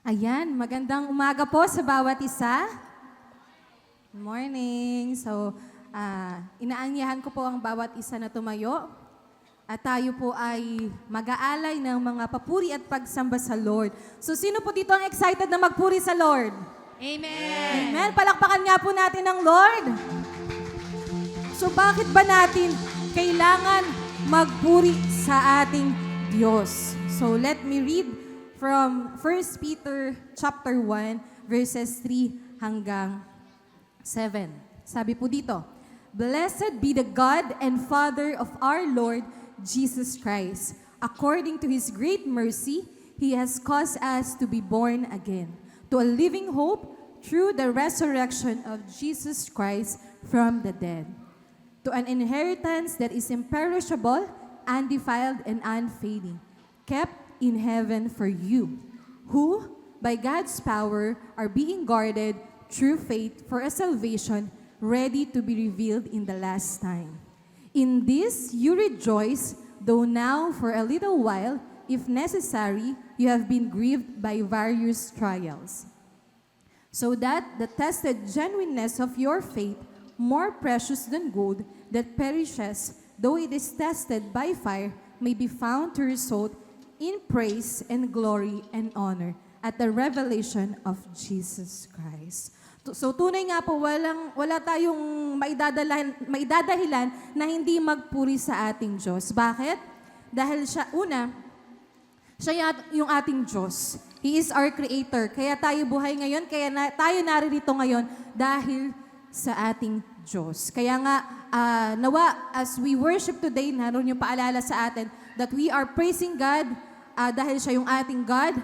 Ayan, magandang umaga po sa bawat isa. Good morning. So, inaanyahan ko po ang bawat isa na tumayo. At tayo po ay mag-aalay ng mga papuri at pagsamba sa Lord. So, sino po dito ang excited na magpuri sa Lord? Amen! Amen. Palakpakan nga po natin ang Lord. So, bakit ba natin kailangan magpuri sa ating Diyos? So, let me read from 1 Peter chapter 1, verses 3 hanggang 7. Sabi po dito, Blessed be the God and Father of our Lord Jesus Christ. According to His great mercy, He has caused us to be born again, to a living hope through the resurrection of Jesus Christ from the dead, to an inheritance that is imperishable, undefiled, and unfading, kept in heaven for you, who, by God's power, are being guarded through faith for a salvation ready to be revealed in the last time. In this you rejoice, though now for a little while, if necessary, you have been grieved by various trials, so that the tested genuineness of your faith, more precious than gold that perishes, though it is tested by fire, may be found to result in praise and glory and honor at the revelation of Jesus Christ. So tunay nga po, wala tayong maidadahilan na hindi magpuri sa ating Diyos. Bakit? Dahil siya yung ating Diyos. He is our Creator. Kaya tayo buhay ngayon, tayo naririto ngayon dahil sa ating Diyos. Kaya nga, nawa, as we worship today, naroon yung paalala sa atin that we are praising God dahil siya yung ating God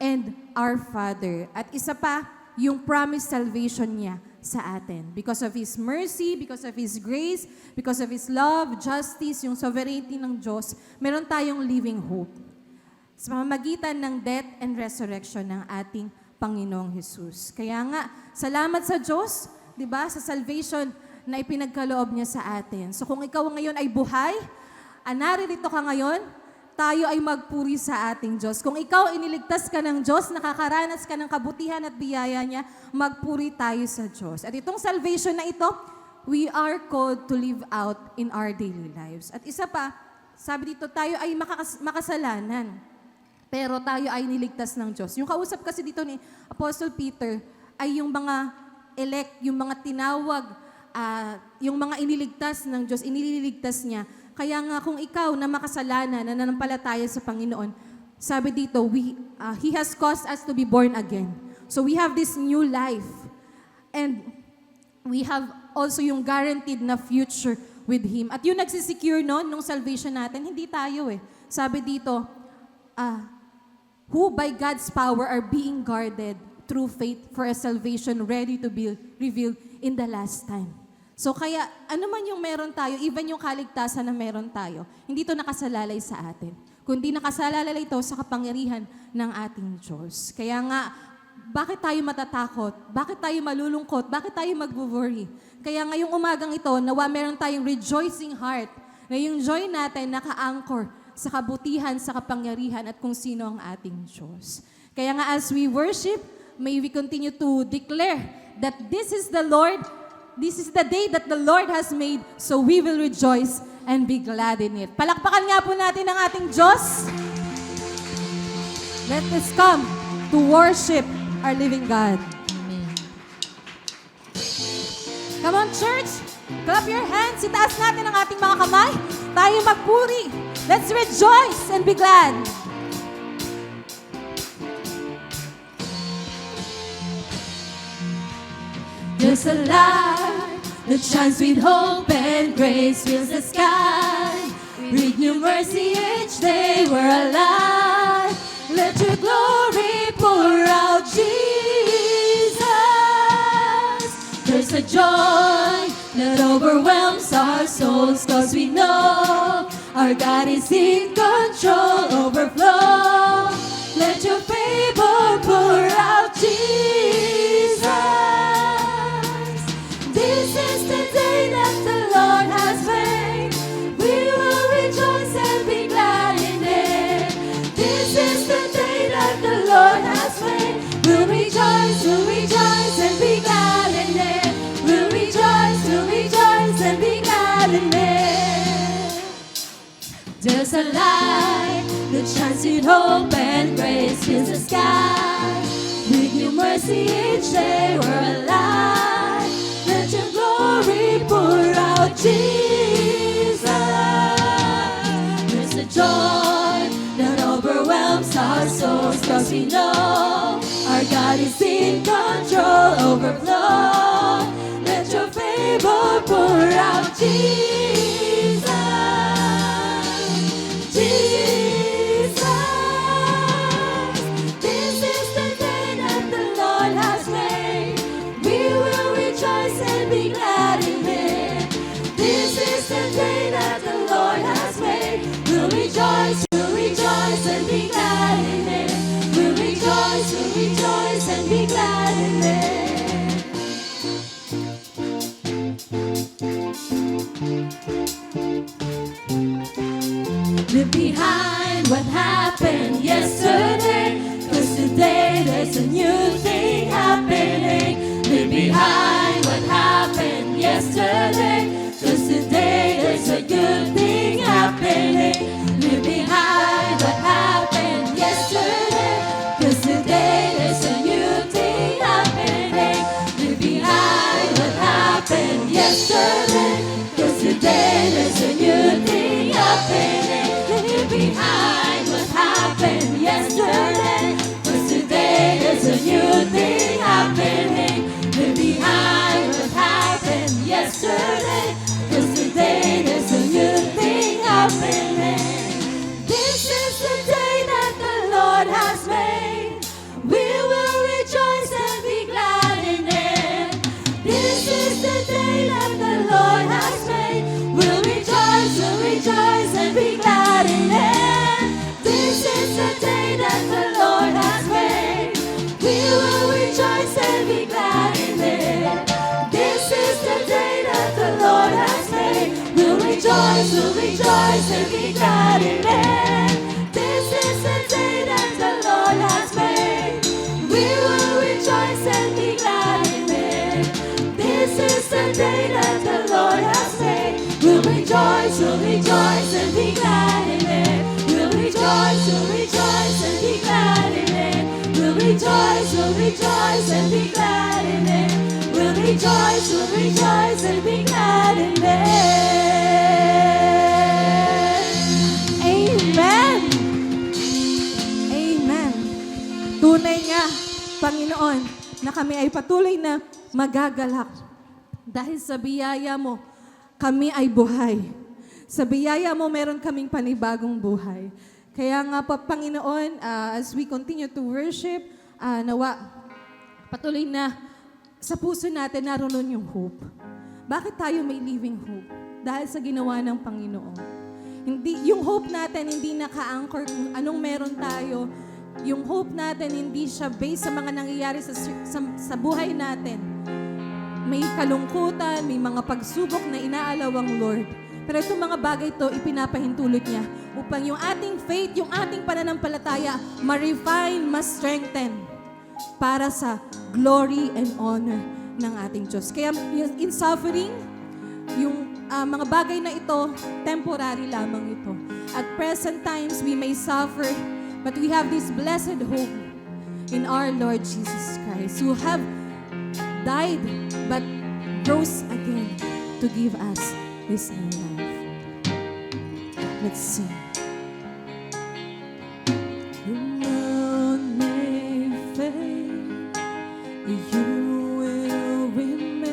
and our Father. At isa pa, yung promised salvation niya sa atin. Because of His mercy, because of His grace, because of His love, justice, yung sovereignty ng Diyos, meron tayong living hope. Sa pamamagitan ng death and resurrection ng ating Panginoong Jesus. Kaya nga, salamat sa Diyos, di ba, sa salvation na ipinagkaloob niya sa atin. So kung ikaw ngayon ay buhay, naririto ka ngayon, tayo ay magpuri sa ating Diyos. Kung ikaw iniligtas ka ng Diyos, nakakaranas ka ng kabutihan at biyaya niya, magpuri tayo sa Diyos. At itong salvation na ito, we are called to live out in our daily lives. At isa pa, sabi dito, tayo ay makasalanan. Pero tayo ay niligtas ng Diyos. Yung kausap kasi dito ni Apostle Peter ay yung mga elect, yung mga tinawag, yung mga iniligtas ng Diyos, iniligtas niya. Kaya nga kung ikaw na makasalanan, na nanampalataya sa Panginoon, sabi dito, He has caused us to be born again. So we have this new life. And we have also yung guaranteed na future with Him. At yung nagsisecure nung salvation natin, hindi tayo eh. Sabi dito, who by God's power are being guarded through faith for a salvation ready to be revealed in the last time. So kaya, ano man yung meron tayo, even yung kaligtasan na meron tayo, hindi ito nakasalalay sa atin. Kundi nakasalalay ito sa kapangyarihan ng ating Diyos. Kaya nga, bakit tayo matatakot? Bakit tayo malulungkot? Bakit tayo mag-worry? Kaya ngayong umagang ito, nawa meron tayong rejoicing heart, na yung joy natin naka-anchor sa kabutihan, sa kapangyarihan, at kung sino ang ating Diyos. Kaya nga as we worship, may we continue to declare that this is the day that the Lord has made, so we will rejoice and be glad in it. Palakpakan nga po natin ang ating Diyos. Let us come to worship our living God. Amen. Come on, church. Clap your hands. Itaas natin ang ating mga kamay. Tayo magpuri. Let's rejoice and be glad. There's a light that shines with hope and grace fills the sky. With new mercy each day we're alive. Let your glory pour out, Jesus. There's a joy that overwhelms our souls, 'cause we know our God is in control. Overflow. Let your favor pour out, Jesus. This is the day that the Lord has made. We will rejoice and be glad in it. This is the day that the Lord has made. We'll rejoice and be glad in it. We'll rejoice and be glad in it. There's a light that shines with hope and grace fills the sky. With new mercy each day we're alive. Let your glory pour out, Jesus. There's a joy that overwhelms our souls, 'cause we know our God is in control. Overflow. Let your favor pour out, Jesus. We'll rejoice and be glad in it. We'll rejoice and be glad in it. Leave behind what happened yesterday, 'cause today there's a new thing happening. Leave behind what happened yesterday, 'cause today there's a good thing happening. Leave behind what happened yesterday, 'cause today there's a new thing happening. Leave behind what happened yesterday, 'cause today there's a new thing happening. Leave behind what happened yesterday, 'cause today there's a new thing happening. Leave behind what happened yesterday, 'cause today there's a new thing happening. This is the day that the Lord has made. We will rejoice and be glad in it. This is the day that the Lord has made. We'll rejoice and be glad in it. This is the day that the Lord has made. We will rejoice and be glad in it. This is the day that the Lord has made. We'll rejoice and be glad in it. This is the day that the Lord has made. We will rejoice and be glad in it. This is the day that the Lord has made. We'll rejoice and be glad in it. We'll rejoice and be glad in it. We'll rejoice and be glad in it. We'll rejoice and be glad in it. Amen! Amen! Tunay nga, Panginoon, na kami ay patuloy na magagalak. Dahil sa biyaya mo, kami ay buhay. Sa biyaya mo, meron kaming panibagong buhay. Kaya nga po, Panginoon, as we continue to worship, nawa, patuloy na sa puso natin naroon yung hope. Bakit tayo may living hope? Dahil sa ginawa ng Panginoon. Yung hope natin hindi naka-anchor kung anong meron tayo. Yung hope natin hindi siya based sa mga nangyayari sa buhay natin. May kalungkutan, may mga pagsubok na inaalaw ang Lord. Pero itong mga bagay ito, ipinapahintulot niya upang yung ating faith, yung ating pananampalataya, ma-refine, ma-strengthen para sa glory and honor ng ating Diyos. Kaya in suffering, yung mga bagay na ito, temporary lamang ito. At present times, we may suffer, but we have this blessed hope in our Lord Jesus Christ, who have died but rose again to give us this new life. Let's sing. The world may fade, you will remain.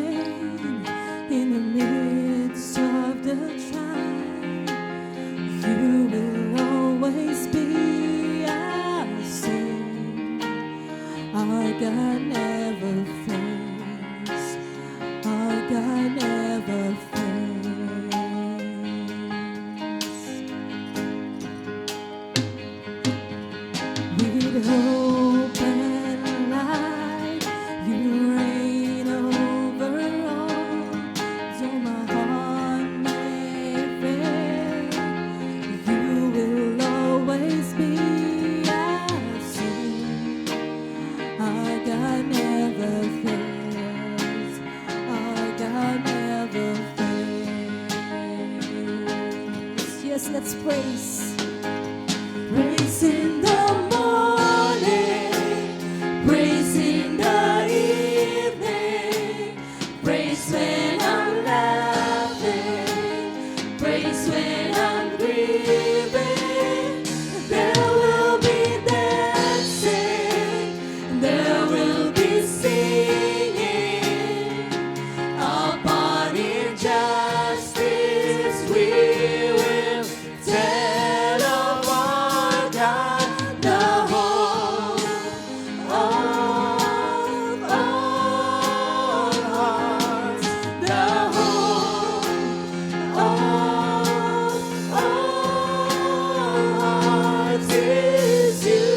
God, the hope of all hearts, the hope of all hearts is you.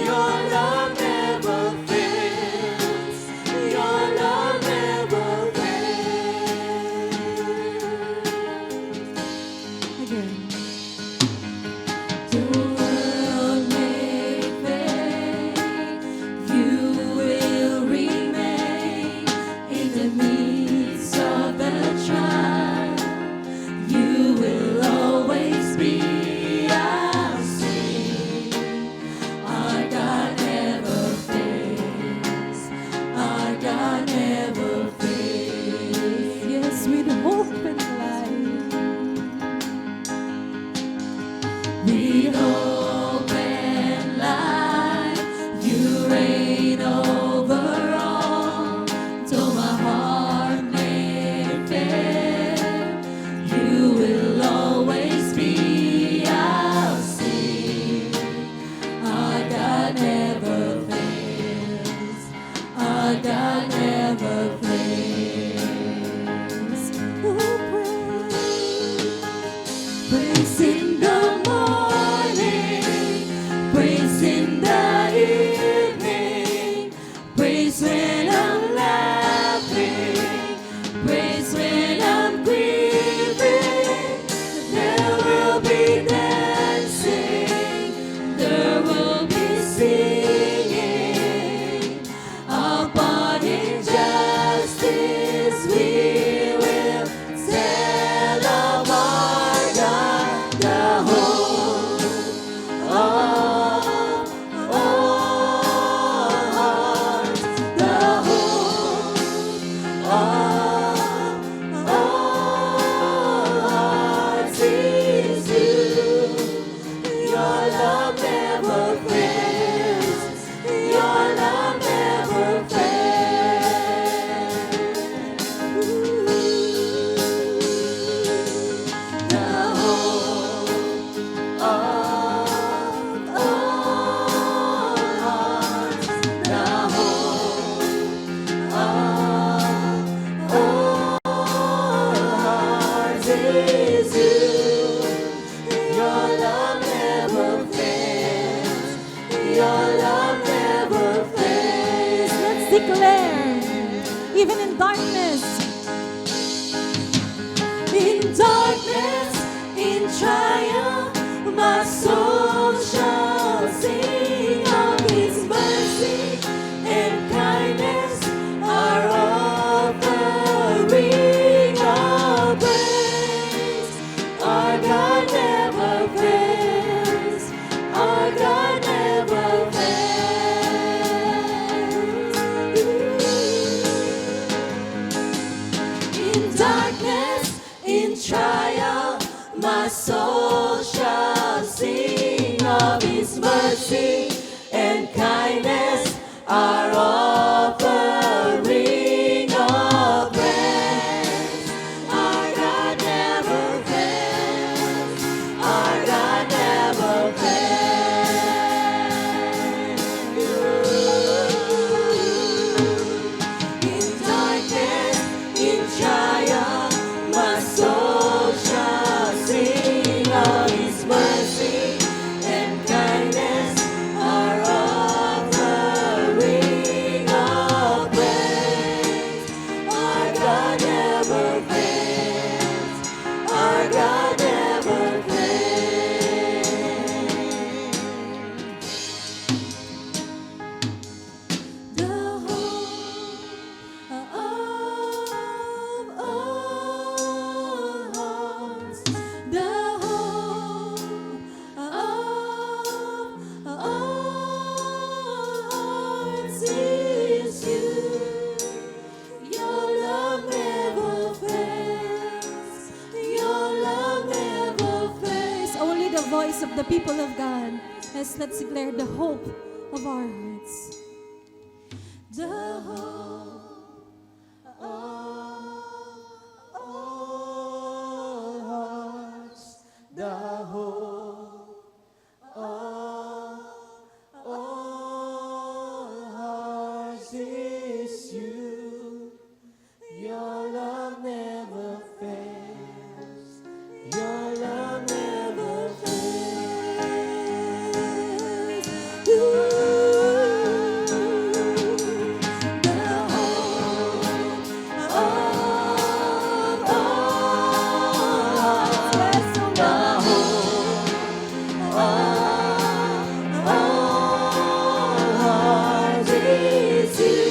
Your love never fails. Your love never fails. Again. The world may fade, you will remain in the midst of the trial. You will always be our strength. Our God never fails. Our God never fails. Yes, with hope and light. With hope and light, you reign over all. Though my heart may fail, you will always be our strength. Our God never fails. Our God never fails. Oh, praise in the morning, praise in the evening, praise when I'm laughing, praise when I'm grieving. There will be dancing, there will be singing. Upon injustice we will tell of our God, the hope of all hearts, the hope of all hearts is you. Your love never fails. Your love never fails. The hope of all hearts, the hope of all hearts is you. Your love never fails. Your love never fails. Let's declare, even in darkness, In darkness, in triumph, my soul shall sing of His mercy and kindness, our offering of praise. Our God never fails. Our God never fails. In darkness, in triumph, my soul shall sing of His mercy and kindness, our offering of praise. Our God never fails. Our God never fails. In darkness, in triumph, my soul shall sing of His mercy and kindness, our offering of praise. Our God never fails. Our God never fails. The hope of all hearts, the hope of all hearts is you. Your love never fails. Your love never fails. only the voice of the people of God. Let's declare the hope of our hearts. The hope of all hearts, the hope is you. Your love never fails. Your love never fails. Ooh, the hope of all. Yes, the hope of all is you.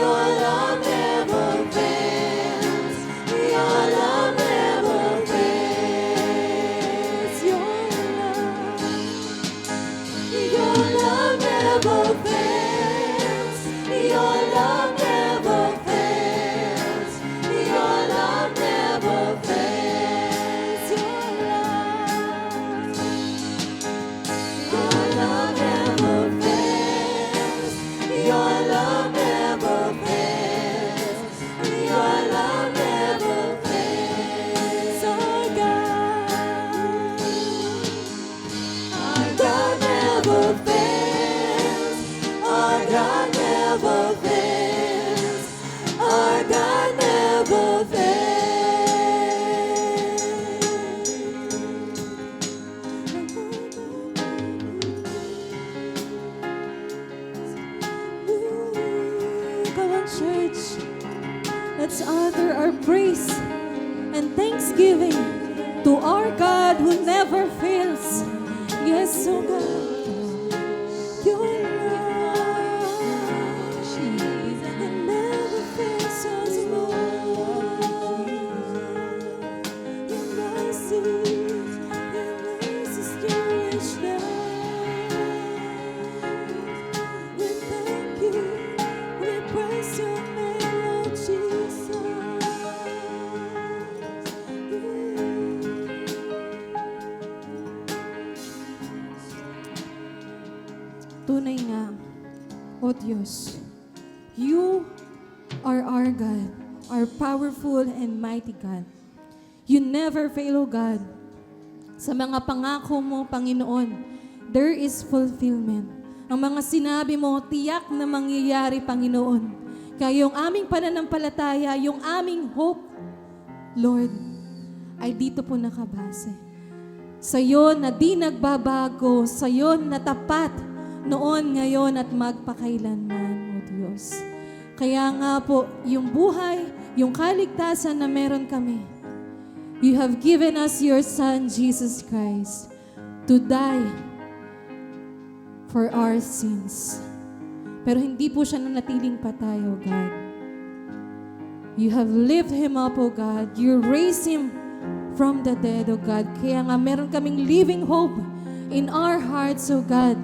Your love never fails. Your love never fails. Your love never fails. Your love never fails. Your love never fails. Your love never fails. Your love never fails. Your love never fails. Our God never fails. Our God never fails. Our God never fails. Come on, church. Let's honor our praise and thanksgiving to our God who never fails. Yes, oh God. Your love, it never fails us, Lord. Your mercies still reach down. We thank you, we praise your name, Lord Jesus. Tunay nga, O Diyos, You are our God, our powerful and mighty God. You never fail, O God. Sa mga pangako mo, Panginoon, there is fulfillment. Ang mga sinabi mo, tiyak na mangyayari, Panginoon. Kaya yung aming pananampalataya, yung aming hope, Lord, ay dito po nakabase. Sa'yo na di nagbabago, sa'yo na tapat, noon, ngayon, at magpakailanman, O Diyos. Kaya nga po, yung buhay, yung kaligtasan na meron kami, You have given us Your Son, Jesus Christ, to die for our sins. Pero hindi po siya nanatiling patay, O God. You have lifted Him up, O God. You raised Him from the dead, O God. Kaya nga meron kaming living hope in our hearts, O God.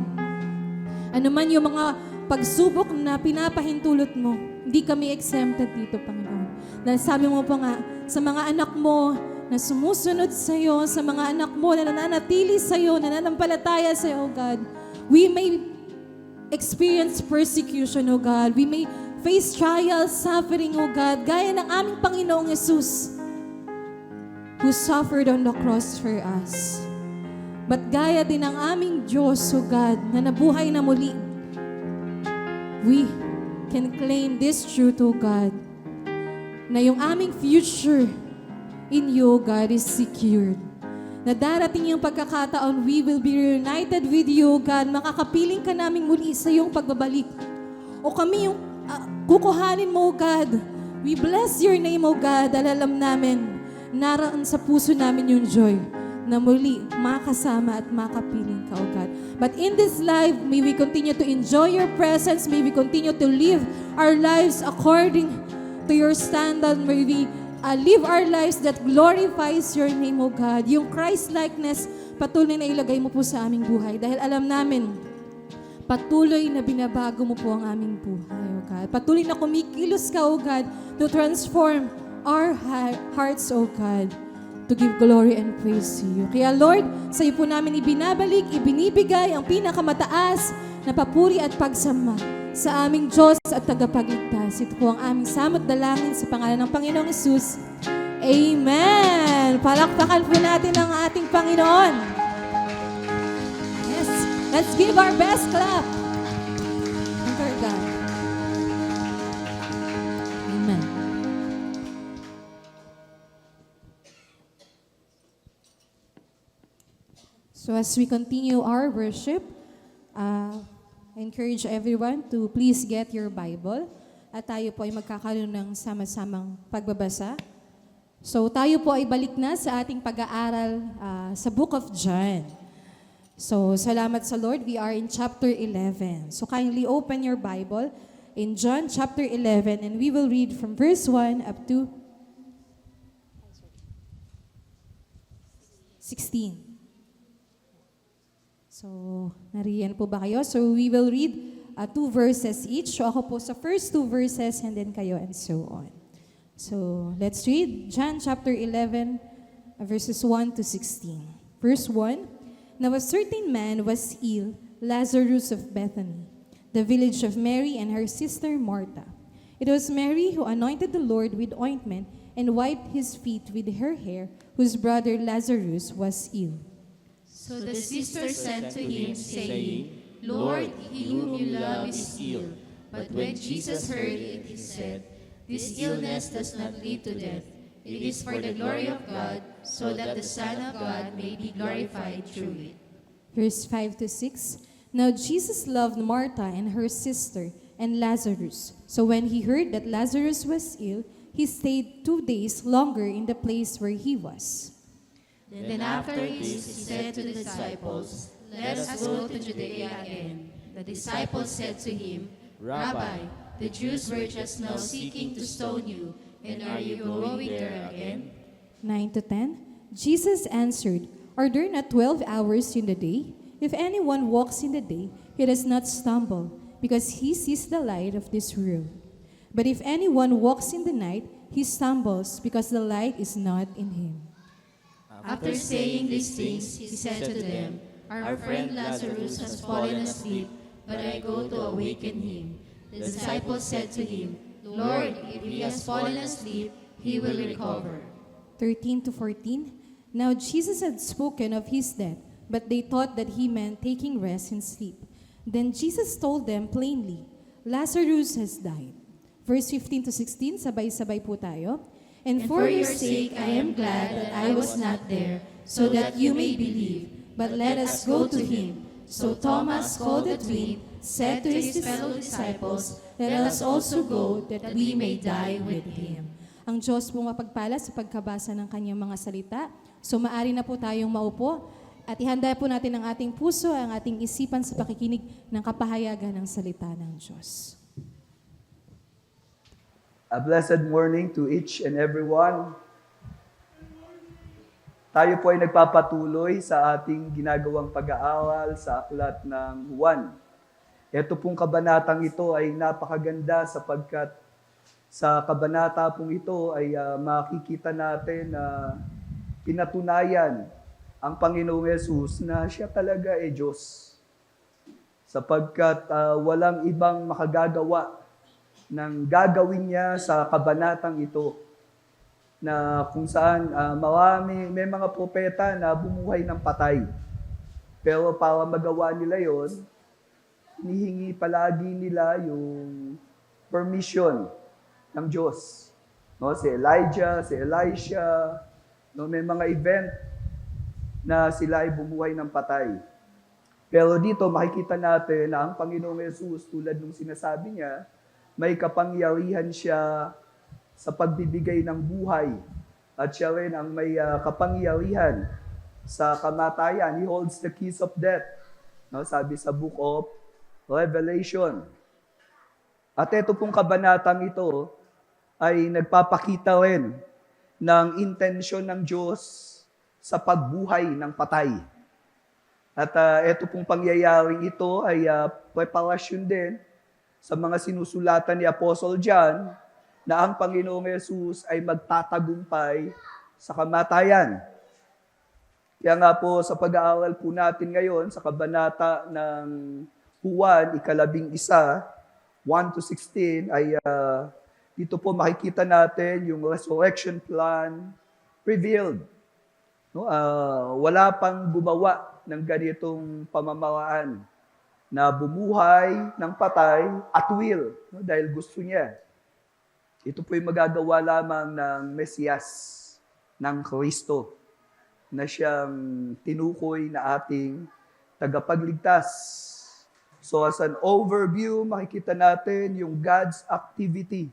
Ano man yung mga pagsubok na pinapahintulot mo, hindi kami exempted dito, Panginoon. Dahil sabi mo pa nga, sa mga anak mo na sumusunod sa iyo, sa mga anak mo na nananatili sa iyo, nananampalataya sa iyo, O God, we may experience persecution, O God. We may face trials, suffering, O God, gaya ng aming Panginoong Yesus who suffered on the cross for us. But gaya din ng aming Diyos, O God, na nabuhay na muli, we can claim this truth, O God, na yung aming future in You, O God, is secured. Na darating yung pagkakataon, we will be reunited with You, O God. Makakapiling ka namin muli sa iyong pagbabalik. O kami yung kukuhanin mo, O God. We bless Your name, O God. Dahil alam namin, naroon sa puso namin yung joy na muli makasama at makapiling ka, O God. But in this life, may we continue to enjoy Your presence. May we continue to live our lives according to Your standard. May we live our lives that glorifies Your name, O God. Yung Christ-likeness, patuloy na ilagay mo po sa aming buhay. Dahil alam namin, patuloy na binabago mo po ang aming buhay, O God. Patuloy na kumikilos ka, O God, to transform our hearts, O God, to give glory and praise to You. Kaya Lord, sa iyo po namin ibinabalik, ibinibigay ang pinakamataas na papuri at pagsama sa aming Diyos at tagapagligtas. Ito po ang aming samot dalangin sa pangalan ng Panginoong Hesus. Amen! Palakpakan po natin ang ating Panginoon. Yes, let's give our best clap. Thank God. as we continue our worship, I encourage everyone to please get your Bible at tayo po ay magkakaroon ng sama-samang pagbabasa. So tayo po ay balik na sa ating pag-aaral sa Book of John. So salamat sa Lord, we are in chapter 11. So kindly open your Bible in John chapter 11 and we will read from verse 1 up to 16. So, nariyan po ba kayo? So, we will read 2 verses each. So, ako po sa first 2 verses and then kayo and so on. So, let's read John chapter 11, verses 1 to 16. Verse 1, Now a certain man was ill, Lazarus of Bethany, the village of Mary and her sister Martha. It was Mary who anointed the Lord with ointment and wiped his feet with her hair, whose brother Lazarus was ill. So the sisters sent to him, saying, Lord, he whom you love is ill. But when Jesus heard it, he said, This illness does not lead to death. It is for the glory of God, so that the Son of God may be glorified through it. Verse 5 to 6. Now Jesus loved Martha and her sister and Lazarus. So when he heard that Lazarus was ill, he stayed 2 days longer in the place where he was. Then after this, he said to the disciples, Let us go to Judea again. The disciples said to him, Rabbi, the Jews were just now seeking to stone you, and are you going there again? 9 to 10. Jesus answered, Are there not 12 hours in the day? If anyone walks in the day, he does not stumble, because he sees the light of this world. But if anyone walks in the night, he stumbles, because the light is not in him. After saying these things, he said to them, Our friend Lazarus has fallen asleep, but I go to awaken him. The disciples said to him, Lord, if he has fallen asleep, he will recover. 13 to 14. Now Jesus had spoken of his death, but they thought that he meant taking rest and sleep. Then Jesus told them plainly, Lazarus has died. Verse 15 to 16, sabay-sabay po tayo. And for your sake I am glad that I was not there, so that you may believe. But let us go to him. So Thomas, called the twin, said to his fellow disciples, Let us also go, that we may die with him. Ang Diyos po mapagpala sa pagkabasa ng kanyang mga salita. So maaari na po tayong maupo at ihanda po natin ang ating puso, ang ating isipan sa pakikinig ng kapahayagan ng salita ng Diyos. A blessed morning to each and everyone. Tayo po ay nagpapatuloy sa ating ginagawang pag-aaral sa aklat ng Juan. Ito pong kabanatang ito ay napakaganda sapagkat sa kabanata pong ito ay makikita natin na pinatunayan ang Panginoong Yesus na siya talaga ay Diyos. Sapagkat walang ibang makagagawa ng gagawin niya sa kabanatang ito na kung saan may mga propeta na bumuhay ng patay. Pero para magawa nila yon, hinihingi palagi nila yung permission ng Diyos. No, si Elijah, si Elisha, no, may mga event na sila ay bumuhay ng patay. Pero dito makikita natin na ang Panginoong Yesus, tulad ng sinasabi niya, may kapangyarihan siya sa pagbibigay ng buhay. At siya rin ang may kapangyarihan sa kamatayan. He holds the keys of death. No, sabi sa book of Revelation. At ito pong kabanatang ito ay nagpapakita rin ng intensyon ng Diyos sa pagbuhay ng patay. At ito pong pangyayaring ito ay preparasyon din sa mga sinusulatan ni Apostle John na ang Panginoong Yesus ay magtatagumpay sa kamatayan. Kaya nga po sa pag-aaral po natin ngayon sa kabanata ng Juan, 11, 1 to 16, ay dito po makikita natin yung resurrection plan revealed. No, wala pang gumawa ng ganitong pamamaraan na bumuhay ng patay at will, no, dahil gusto niya. Ito po yung magagawa lamang ng Mesiyas, ng Kristo. na siyang tinukoy na ating tagapagligtas. So as an overview, makikita natin yung God's activity.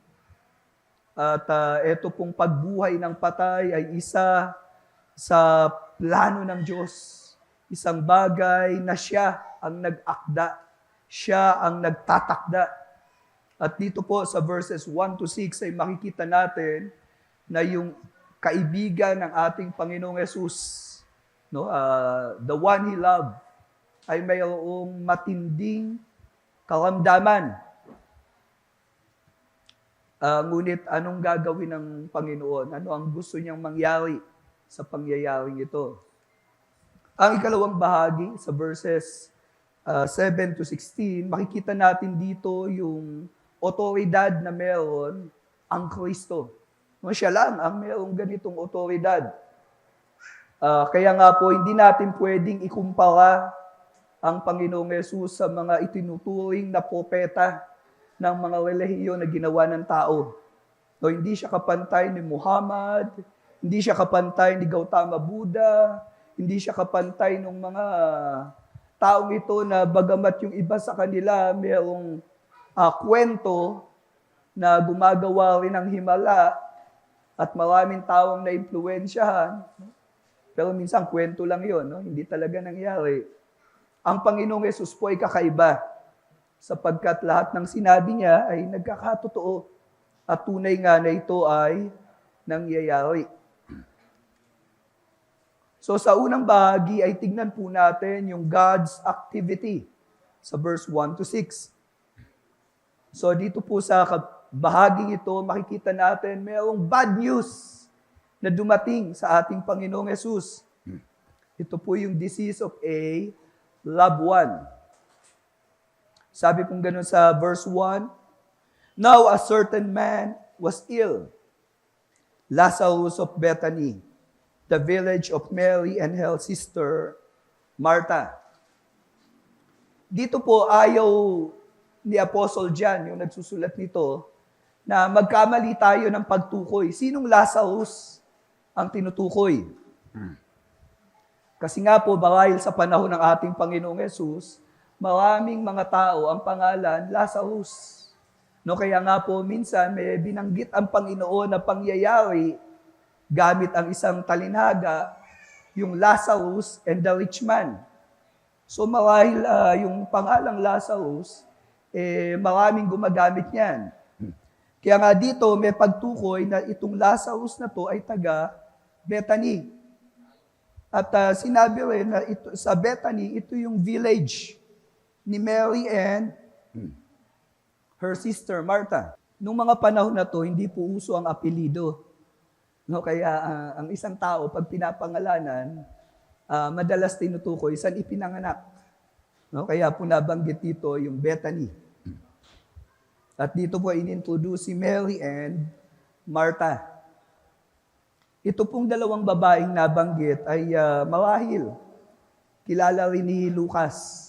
At ito pong pagbuhay ng patay ay isa sa plano ng Diyos. Isang bagay na siya ang nag-akda. Siya ang nagtatakda. At dito po sa verses 1 to 6 ay makikita natin na yung kaibigan ng ating Panginoong Yesus, no, the one He loved, ay mayroong matinding karamdaman. Ngunit anong gagawin ng Panginoon? Ano ang gusto niyang mangyari sa pangyayaring ito? Ang ikalawang bahagi sa verses 7 to 16, makikita natin dito yung otoridad na meron ang Kristo. No, siya lang ang merong ganitong otoridad. Kaya nga po, hindi natin pwedeng ikumpara ang Panginoong Yesus sa mga itinuturing na propeta ng mga relihiyon na ginawa ng tao. No, hindi siya kapantay ni Muhammad, hindi siya kapantay ni Gautama Buddha, hindi siya kapantay ng mga taong ito na bagamat yung iba sa kanila mayroong kwento na gumagawa rin ng himala at maraming taong na-impluwensyahan. Pero minsan kwento lang yon, no? Hindi talaga nangyari. Ang Panginoong Yesus po ay kakaiba sapagkat lahat ng sinabi niya ay nagkakatotoo at tunay nga na ito ay nangyayari. So sa unang bahagi ay tignan po natin yung God's activity sa verse 1 to 6. So dito po sa bahaging ito, makikita natin mayroong bad news na dumating sa ating Panginoong Yesus. Ito po yung disease of a loved one. Sabi pong ganun sa verse 1, "Now a certain man was ill, Lazarus of Bethany, the village of Mary and her sister Martha." Dito po ayaw ni Apostle John, yung nagsusulat nito, na magkamali tayo ng pagtukoy. Sinong Lazarus ang tinutukoy? Kasi nga po, marahil sa panahon ng ating Panginoong Yesus, maraming mga tao ang pangalan Lazarus. No, kaya nga po, minsan may binanggit ang Panginoon na pangyayari gamit ang isang talinhaga, yung Lazarus and the rich man. So marahil yung pangalang Lazarus, maraming gumagamit niyan. Kaya nga dito may pagtukoy na itong Lazarus na to ay taga Bethany. At sinabi rin na ito, sa Bethany, ito yung village ni Mary and her sister Martha. Nung mga panahon na to, hindi po uso ang apelido. No, kaya ang isang tao, pag pinapangalanan, madalas tinutukoy saan ipinanganak. No, kaya po nabanggit dito yung Bethany. At dito po inintroduce si Mary and Martha. Ito pong dalawang babaeng nabanggit ay marahil kilala rin ni Lucas.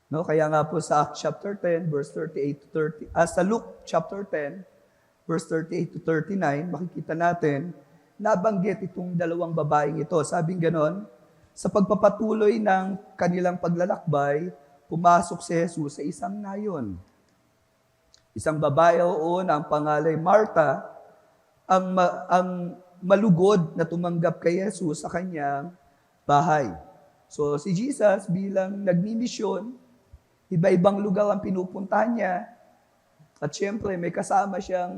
No, kaya nga po sa Acts chapter 10 verse 38 to 30, sa Luke chapter 10 verse 38 to 39, makikita natin nabanggit itong dalawang babaeng ito. Sabing ganon, sa pagpapatuloy ng kanilang paglalakbay, pumasok si Jesus sa isang nayon. Isang babae roon, ang pangalay Martha, ang malugod na tumanggap kay Jesus sa kanyang bahay. So si Jesus bilang nagmimisyon, iba-ibang lugar ang pinupuntahan niya. At syempre, may kasama siyang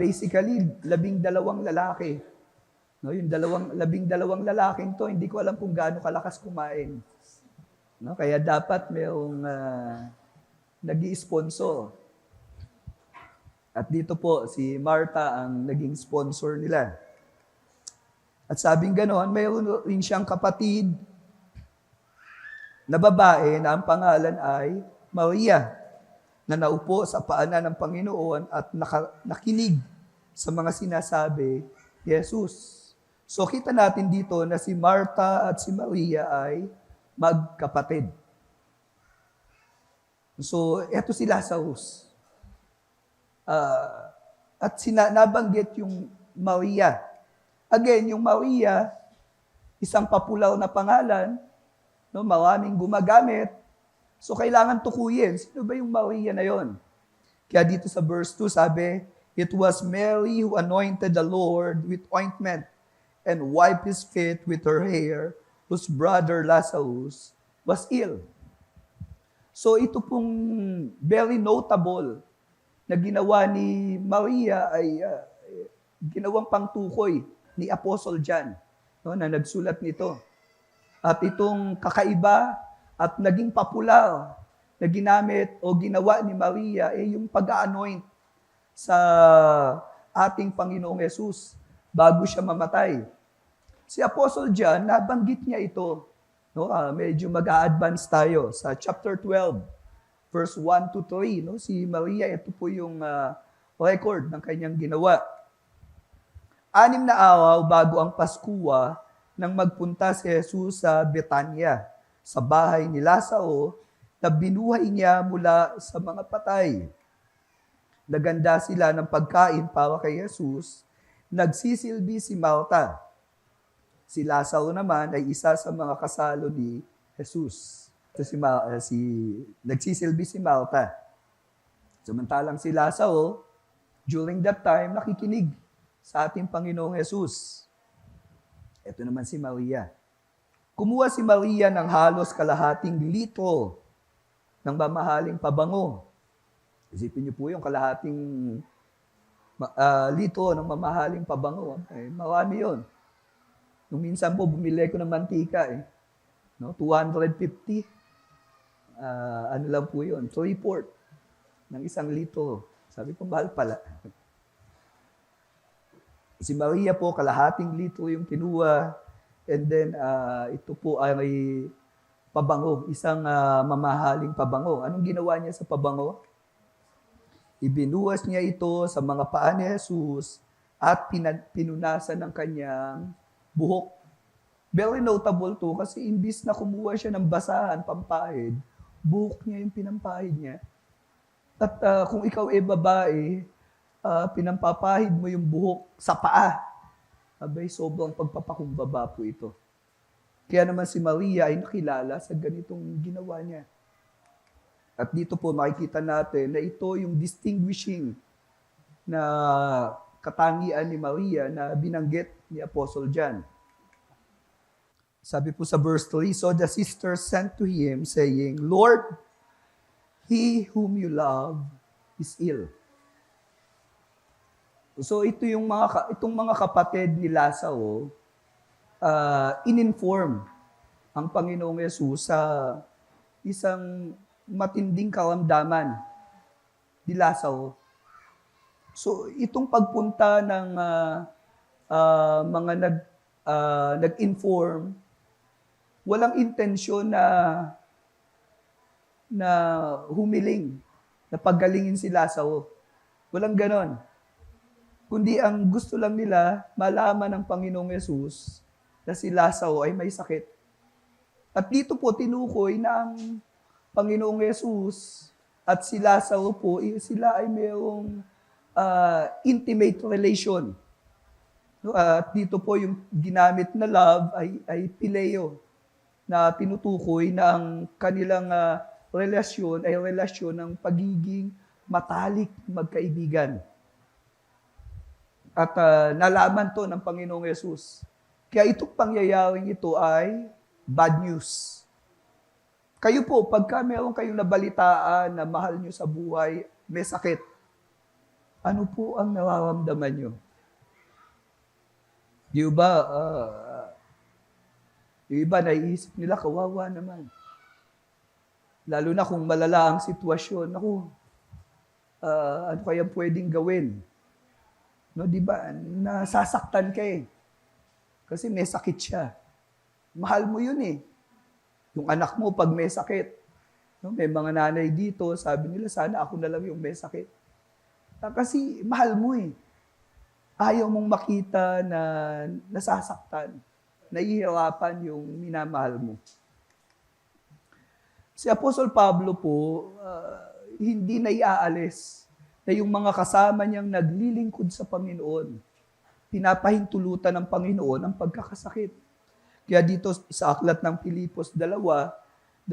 basically 12 lalaki. No, yung 12 lalaking to, hindi ko alam kung gaano kalakas kumain. No, kaya dapat mayroong nag-i-sponsor. At dito po, si Martha ang naging sponsor nila. At sabing ganon, mayroon rin siyang kapatid na babae na ang pangalan ay Maria, na naupo sa paanan ng Panginoon at nakinig sa mga sinasabi ni Jesus. So kita natin dito na si Martha at si Maria ay magkapatid. So eto si Lazarus. At nabanggit yung Maria. Again, yung Maria, isang popular na pangalan, no, maraming gumagamit. So kailangan tukuyin, sino ba yung Maria na yon? Kaya dito sa verse 2 sabi, it was Mary who anointed the Lord with ointment and wiped his feet with her hair, whose brother Lazarus was ill. So ito pong very notable na ginawa ni Maria ay ginawang pangtukoy ni Apostle John, no, na nagsulat nito. At itong kakaiba at naging popular na ginamit o ginawa ni Maria ay yung pag-anoint sa ating Panginoong Yesus bago siya mamatay. Si Apostle John, nabanggit niya ito. No, medyo mag-a-advance tayo sa chapter 12, verse 1 to 3. No? Si Maria, ito po yung record ng kanyang ginawa. 6 na araw bago ang Paskwa nang magpunta si Jesus sa Betanya, sa bahay ni Lazaro, na binuhay niya mula sa mga patay. Naganda sila ng pagkain para kay Jesus. Nagsisilbi si Marta. Si Lazaro naman ay isa sa mga kasalo ni Jesus. So nagsisilbi si Marta. Samantalang si Lazaro, during that time, nakikinig sa ating Panginoong Jesus. Ito naman si Maria. Kumuha si Maria ng halos kalahating litro ng mamahaling pabango. Isipin niyo po yung kalahating litro ng mamahaling pabango. Marami yun. Nung minsan po, bumili ko ng mantika. No? 250. Ano lang po yun? 3/4 ng 1 litro. Sabi ko, mahal pala. Si Maria po, kalahating litro yung kinuha. And then, ito po ay pabango. Isang mamahaling pabango. Anong ginawa niya sa pabango? Ibinuhas niya ito sa mga paa ni Jesus at pinunasan ng kanyang buhok. Very notable to kasi imbis na kumuha siya ng basahan, pampahid, buhok niya yung pinampahid niya. At kung ikaw babae, pinampapahid mo yung buhok sa paa. Abay, sobrang pagpapakumbaba po ito. Kaya naman si Maria ay nakilala sa ganitong ginawa niya. At dito po makikita natin na ito yung distinguishing na katangian ni Maria na binanggit ni Apostle John. Sabi po sa verse 3, so the sisters sent to him saying, Lord, he whom you love is ill. So itong mga kapatid ni Lazaro, in-inform ang Panginoong Yesus sa isang matinding karamdaman ni Lazaro. So itong pagpunta ng mga nag-inform, walang intensyon na humiling, na paggalingin si Lazaro. Walang ganon. Kundi ang gusto lang nila, malaman ng Panginoong Yesus na si Lazaro ay may sakit. At dito po tinukoy na ang Panginoong Yesus at si Lazaro po, sila ay mayroong intimate relation. At dito po yung ginamit na love ay phileo, na tinutukoy na ang kanilang relasyon ay relasyon ng pagiging matalik magkaibigan. At nalaman to ng Panginoong Yesus. Kaya itong pangyayaring ito ay bad news. Kayo po, pagka meron kayong nabalitaan na mahal nyo sa buhay, may sakit, ano po ang nararamdaman nyo? Di ba, yung iba naiisip nila, kawawa naman. Lalo na kung malala ang sitwasyon, ano kaya pwedeng gawin? No, di ba, nasasaktan ka eh. Kasi may sakit siya. Mahal mo yun eh. Yung anak mo, pag may sakit, no, may mga nanay dito, sabi nila, sana ako na lang yung may sakit. Kasi mahal mo eh. Ayaw mong makita na nasasaktan, nahihirapan yung minamahal mo. Si Apostol Pablo po, hindi na iaalis na yung mga kasama niyang naglilingkod sa Panginoon, pinapahintulutan ng Panginoon ang pagkakasakit. Kaya dito sa aklat ng Pilipos 2:25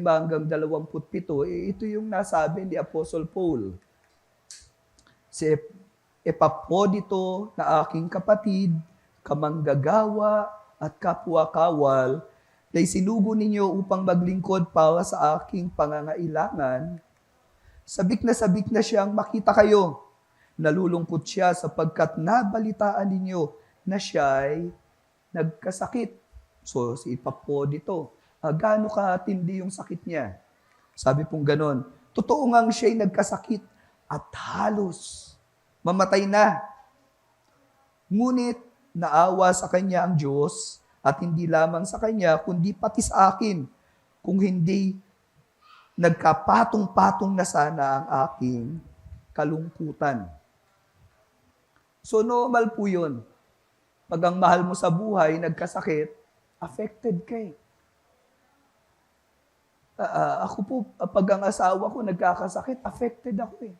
hanggang 27, ito yung nasabi ni Apostle Paul. Si Epaprodito na aking kapatid, kamanggagawa at kapwa-kawal, na isinugo ninyo upang maglingkod para sa aking pangangailangan. Sabik na siyang makita kayo. Nalulungkot siya sapagkat nabalitaan ninyo na siya'y nagkasakit. So, si Epaprodito, gaano katindi yung sakit niya? Sabi pong ganon, totoo ngang siya'y nagkasakit at halos mamatay na. Ngunit naawa sa kanya ang Diyos at hindi lamang sa kanya, kundi pati sa akin, kung hindi nagkapatong-patong na sana ang aking kalungkutan. So normal po yun. Pag ang mahal mo sa buhay, nagkasakit, affected ka eh. Ako po, pag ang asawa ko nagkakasakit, affected ako eh.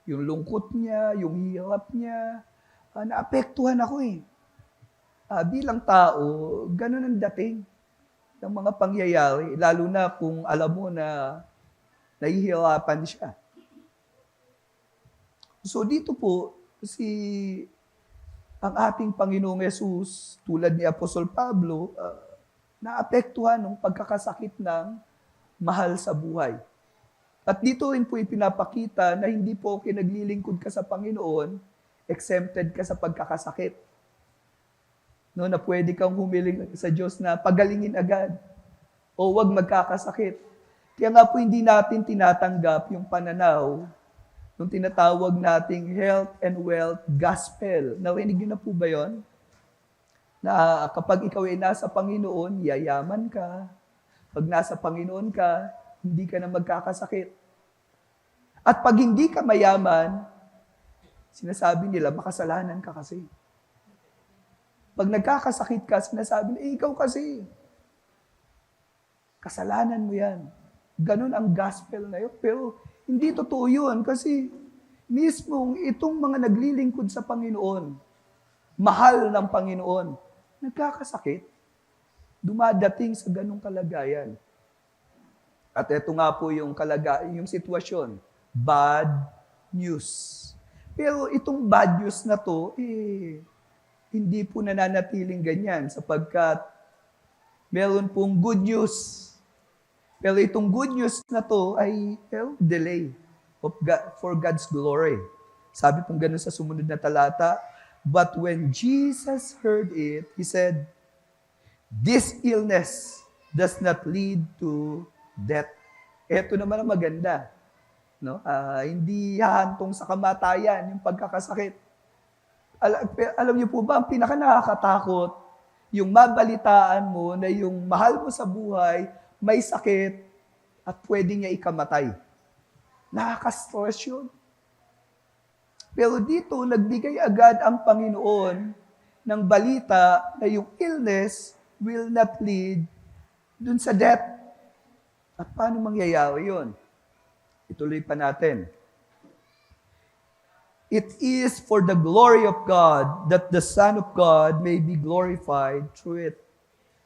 Yung lungkot niya, yung hirap niya, naapektuhan ako eh. Bilang tao, ganun ang dating ng mga pangyayari, lalo na kung alam mo na nahihirapan siya. So dito po, ang ating Panginoong Yesus, tulad ni Apostol Pablo, naapektuhan ng pagkakasakit ng mahal sa buhay. At dito rin po ipinapakita na hindi po naglilingkod ka sa Panginoon, exempted ka sa pagkakasakit. No, na pwede kang humiling sa Diyos na pagalingin agad o wag magkakasakit. Kaya nga po hindi natin tinatanggap yung pananaw nung tinatawag nating health and wealth gospel. Narinig niyo na po ba yun? Na kapag ikaw ay nasa Panginoon, yayaman ka. Pag nasa Panginoon ka, hindi ka na magkakasakit. At pag hindi ka mayaman, sinasabi nila, makasalanan ka kasi. Pag nagkakasakit ka, sinasabi nila, ikaw kasi. Kasalanan mo yan. Ganun ang gospel na yun. Pero hindi totoo yun kasi mismong itong mga naglilingkod sa Panginoon, mahal ng Panginoon, nagkakasakit, dumadating sa ganung kalagayan. At ito nga po yung yung sitwasyon, bad news. Pero itong bad news na to, hindi po nananatiling ganyan sapagkat meron pong good news. Pero itong good news na to ay delay for God's glory. Sabi pong ganun sa sumunod na talata, but when Jesus heard it, He said, this illness does not lead to death. Ito naman ang maganda. No? Hindi hahantong sa kamatayan yung pagkakasakit. Alam niyo po ba, ang pinaka nakakatakot, yung mabalitaan mo na yung mahal mo sa buhay, may sakit, at pwede niya ikamatay. Nakaka-stress yun. Pero dito, nagbigay agad ang Panginoon ng balita na yung illness will not lead dun sa death. At paano mangyayari yun? Ituloy pa natin. It is for the glory of God that the Son of God may be glorified through it.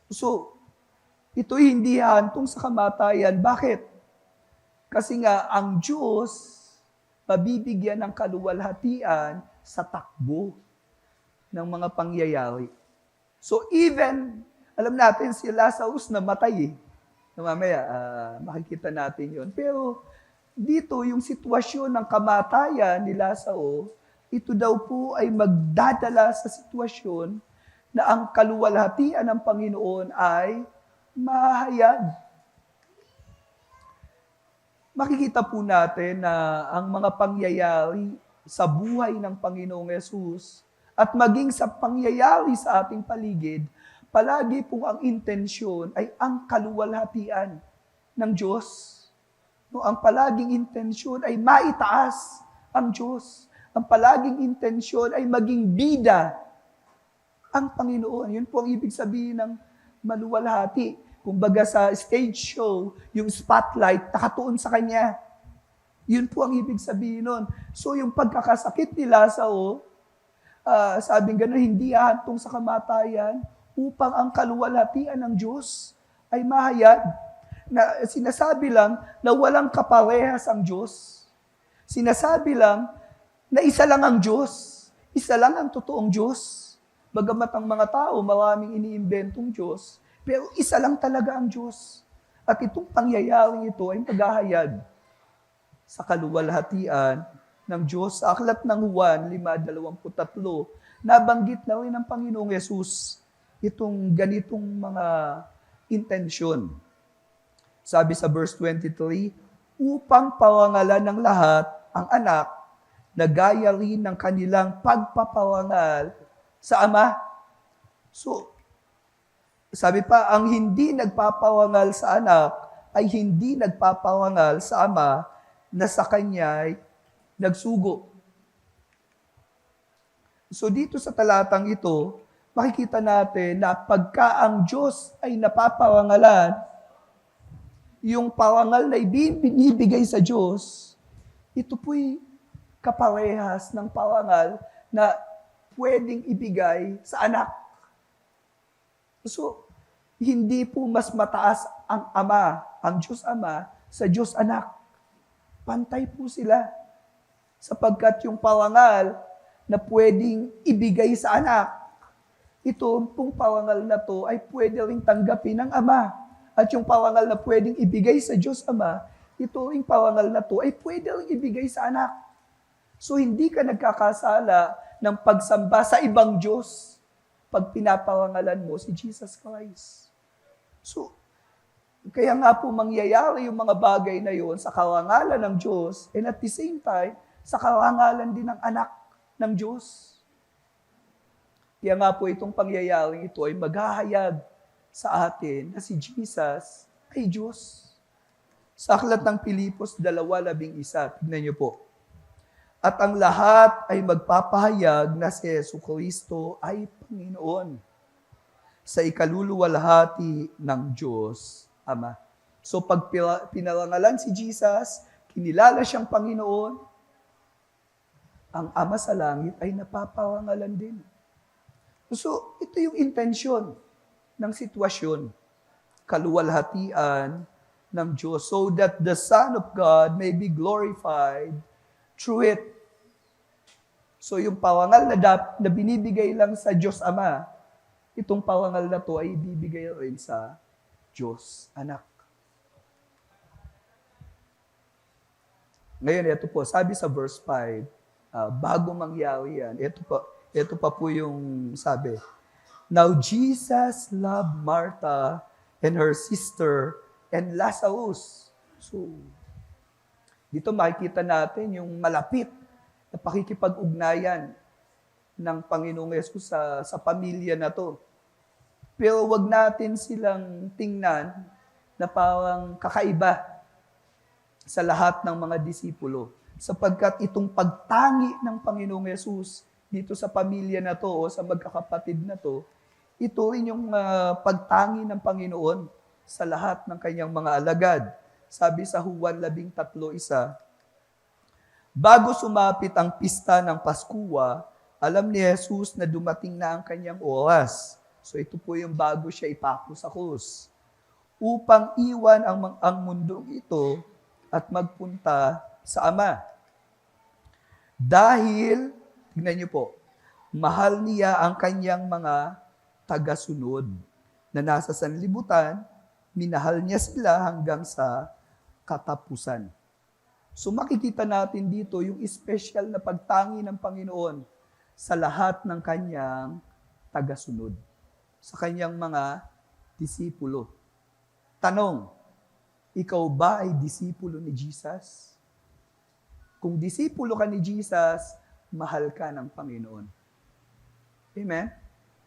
So, ito hindi hantong sa kamatayan. Bakit? Kasi nga, ang Diyos, mabibigyan ng kaluwalhatian sa takbo ng mga pangyayari. So even, alam natin si Lazarus namatay eh. Mamaya, makikita natin yon. Pero dito, yung sitwasyon ng kamatayan ni Lazarus, ito daw po ay magdadala sa sitwasyon na ang kaluwalhatian ng Panginoon ay mahayag. Makikita po natin na ang mga pangyayari sa buhay ng Panginoong Yesus at maging sa pangyayari sa ating paligid, palagi pong ang intensyon ay ang kaluwalhatian ng Diyos. No, ang palaging intensyon ay maitaas ang Diyos. Ang palaging intensyon ay maging bida ang Panginoon. Yun po ang ibig sabihin ng maluwalhati. Kumbaga sa stage show, yung spotlight nakatuon sa Kanya. Yun po ang ibig sabihin nun. So yung pagkakasakit ni Lazarus, sabing gano'n, hindi hantong sa kamatayan, upang ang kaluwalhatian ng Diyos ay mahayag. Na sinasabi lang na walang kaparehas ang Diyos. Sinasabi lang na isa lang ang Diyos. Isa lang ang totoong Diyos. Bagamat ang mga tao, maraming iniimbentong Diyos, pero isa lang talaga ang Diyos. At itong pangyayaring ito ay maghahayag sa kaluwalhatian ng Diyos. Sa aklat ng Juan 5:23, nabanggit na rin ng Panginoong Yesus itong ganitong mga intensyon. Sabi sa verse 23, upang parangalan ng lahat ang anak na gaya rin ng kanilang pagpaparangal sa Ama. So, sabi pa, ang hindi nagpaparangal sa anak ay hindi nagpaparangal sa Ama na sa Kanya'y nagsugo. So dito sa talatang ito, makikita natin na pagka ang Diyos ay napaparangalan, yung parangal na ibinibigay sa Diyos, ito po'y kaparehas ng parangal na pwedeng ibigay sa anak. So, hindi po mas mataas ang Ama, ang Diyos Ama, sa Diyos Anak. Pantay po sila. Sapagkat yung parangal na pwedeng ibigay sa anak, ito pong parangal na to ay pwede ring tanggapin ng Ama. At yung parangal na pwedeng ibigay sa Diyos Ama, ito ring parangal na to ay pwede ring ibigay sa anak. So hindi ka nagkakasala ng pagsamba sa ibang Diyos pag pinaparangalan mo si Jesus Christ. So, kaya nga po mangyayari yung mga bagay na yon sa karangalan ng Diyos and at the same time, sa karangalan din ng anak ng Diyos. Kaya nga po itong pangyayaring ito ay maghahayag sa atin na si Jesus ay Diyos. Sa aklat ng Pilipos 2:11, tignan niyo po. At ang lahat ay magpapahayag na si Jesucristo ay Panginoon sa ikaluluwalhati ng Diyos Ama. So pag pinarangalan si Jesus, kinilala siyang Panginoon, ang Ama sa langit ay napaparangalan din. So ito yung intensyon ng sitwasyon, kaluwalhatian ng Diyos, so that the Son of God may be glorified through it. So yung parangal na binibigay lang sa Diyos Ama, itong parangal na to ay ibibigay rin sa Diyos Anak. Ngayon, ito po, sabi sa verse 5, bago mangyari yan, ito pa po yung sabi, now Jesus loved Martha and her sister and Lazarus. So, dito makikita natin yung malapit na pakikipag-ugnayan ng Panginoong Yesus sa pamilya na to. Pero wag natin silang tingnan na parang kakaiba sa lahat ng mga disipulo. Sapagkat itong pagtangi ng Panginoong Yesus dito sa pamilya na to o sa magkakapatid na to, ito rin yung pagtangi ng Panginoon sa lahat ng kanyang mga alagad. Sabi sa Juan 13:1, bago sumapit ang pista ng Paskwa, alam ni Jesus na dumating na ang kanyang oras. So ito po yung bago siya ipako sa krus. Upang iwan ang mundong ito at magpunta sa Ama. Dahil, tignan niyo po, mahal niya ang kanyang mga tagasunod na nasa sanlibutan, minahal niya sila hanggang sa katapusan. So makikita natin dito yung special na pagtangi ng Panginoon sa lahat ng kanyang tagasunod, sa kanyang mga disipulo. Tanong, ikaw ba ay disipulo ni Jesus? Kung disipulo ka ni Jesus, mahal ka ng Panginoon. Amen?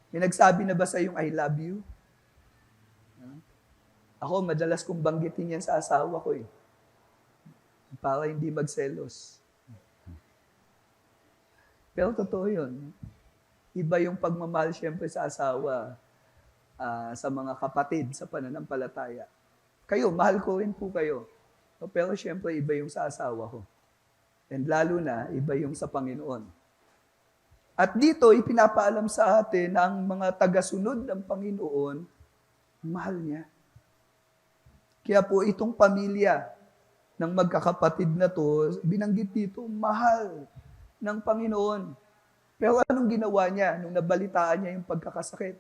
May nagsabi na ba sa iyong I love you? Ako, madalas kong banggitin yan sa asawa ko eh. Para hindi magselos. Pero totoo yun. Iba yung pagmamahal siyempre sa asawa, sa mga kapatid, sa pananampalataya. Kayo, mahal ko rin po kayo. Pero siyempre, iba yung sa asawa ko. And lalo na, iba yung sa Panginoon. At dito, ipinapaalam sa atin na ang mga tagasunod ng Panginoon, mahal niya. Kaya po itong pamilya ng magkakapatid na to, binanggit dito, mahal ng Panginoon. Pero anong ginawa niya nung nabalitaan niya yung pagkakasakit?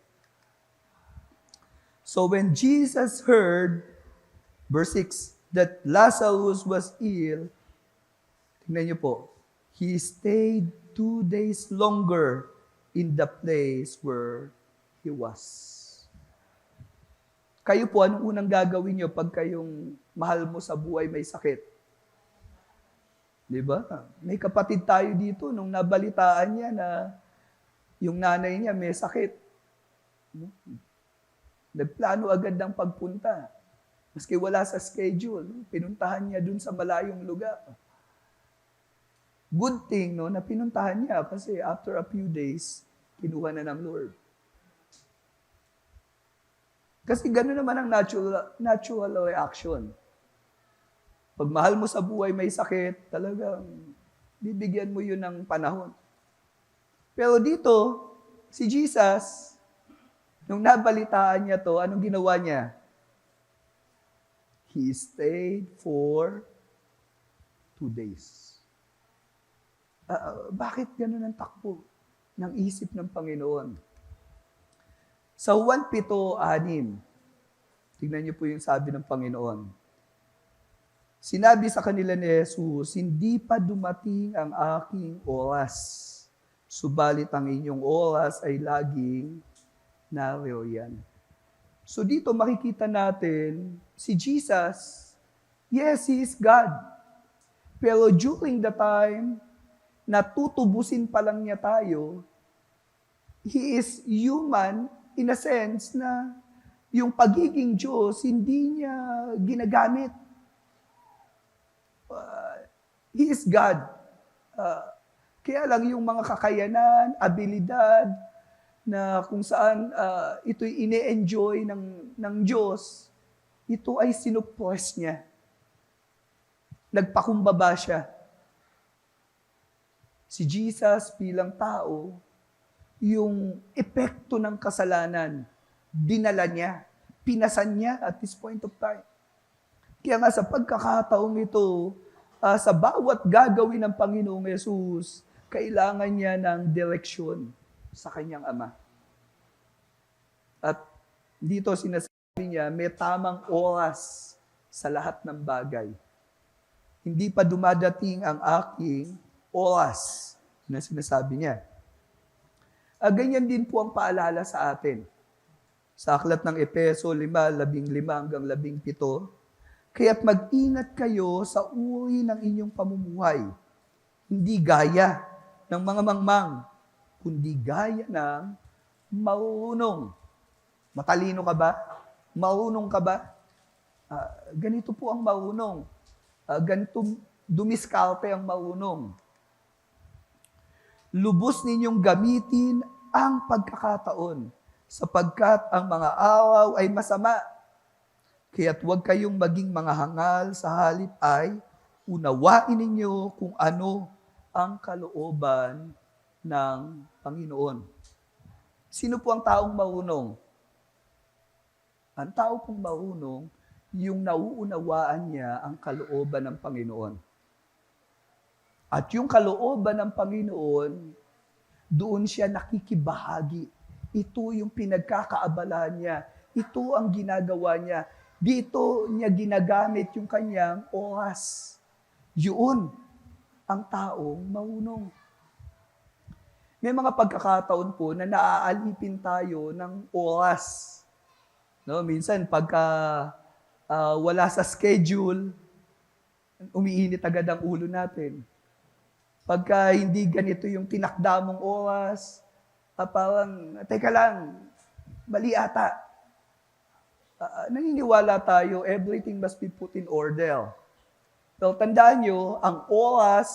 So when Jesus heard, verse 6, that Lazarus was ill, tingnan niyo po, he stayed 2 days longer in the place where he was. Kayo po, anong unang gagawin niyo pag kayong mahal mo sa buhay may sakit? Di ba? May kapatid tayo dito nung nabalitaan niya na yung nanay niya may sakit. Nagplano agad ng pagpunta. Maski wala sa schedule, pinuntahan niya dun sa malayong lugar. Good thing, no, na pinuntahan niya kasi after a few days, kinuha na ng Lord. Kasi gano'n naman ang natural reaction. Pag mahal mo sa buhay may sakit, talagang bibigyan mo yun ng panahon. Pero dito, si Jesus, nung nabalitaan niya to, anong ginawa niya? He stayed for 2 days. Bakit gano'n ang takbo ng isip ng Panginoon? Sa 1:7-6, tignan niyo po yung sabi ng Panginoon. Sinabi sa kanila ni Jesus, hindi pa dumating ang aking oras, subalit ang inyong oras ay laging naririyan. So dito makikita natin, si Jesus, yes, He is God. Pero during the time na tutubusin pa lang niya tayo, He is human in a sense na yung pagiging Diyos, hindi niya ginagamit. He is God. Kaya lang yung mga kakayanan, abilidad, na kung saan ito'y ine-enjoy ng Diyos, ito ay sinuppress niya. Nagpakumbaba siya. Si Jesus bilang tao, yung epekto ng kasalanan, dinala niya, pinasan niya at this point of time. Kaya nga sa pagkakataong ito, sa bawat gagawin ng Panginoong Yesus, kailangan niya ng direksyon sa kanyang Ama. At dito sinasabi niya, may tamang oras sa lahat ng bagay. Hindi pa dumadating ang aking oras na sinasabi niya. Ganyan din po ang paalala sa atin. Sa aklat ng Efeso 5:15-17, kaya't mag-ingat kayo sa uri ng inyong pamumuhay. Hindi gaya ng mga mangmang, kundi gaya ng marunong. Matalino ka ba? Marunong ka ba? Ganito po ang marunong. Ganito dumiskarte ang marunong. Lubos ninyong gamitin ang pagkakataon, sapagkat ang mga araw ay masama. Kaya't huwag kayong maging mga hangal, sa halip ay unawain ninyo kung ano ang kalooban ng Panginoon. Sino po ang taong marunong? Ang tao pong marunong, yung nauunawaan niya ang kalooban ng Panginoon. At yung kalooban ng Panginoon, doon siya nakikibahagi. Ito yung pinagkakaabalahan niya. Ito ang ginagawa niya. Dito niya ginagamit yung kanyang oras. Yun ang taong marunong. May mga pagkakataon po na naaalipin tayo ng oras. No, minsan pagka wala sa schedule, umiinit agad ang ulo natin. Pagka hindi ganito yung tinakda mong oras, parang, teka lang, mali ata. Naniniwala tayo, everything must be put in order. So, tandaan nyo, ang oras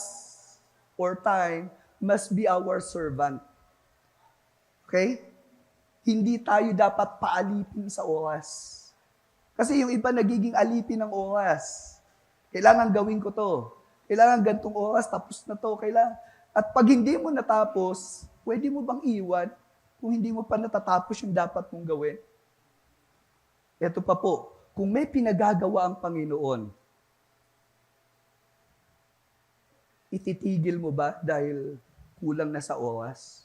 or time must be our servant. Okay? Hindi tayo dapat paalipin sa oras. Kasi yung iba nagiging alipin ng oras. Kailangan gawin ko to. Kailangan gantong oras, tapos na to. At pag hindi mo natapos, Pwede mo bang iwan kung hindi mo pa natatapos yung dapat mong gawin? Ito pa po, kung may pinagagawa ang Panginoon, ititigil mo ba dahil kulang na sa oras?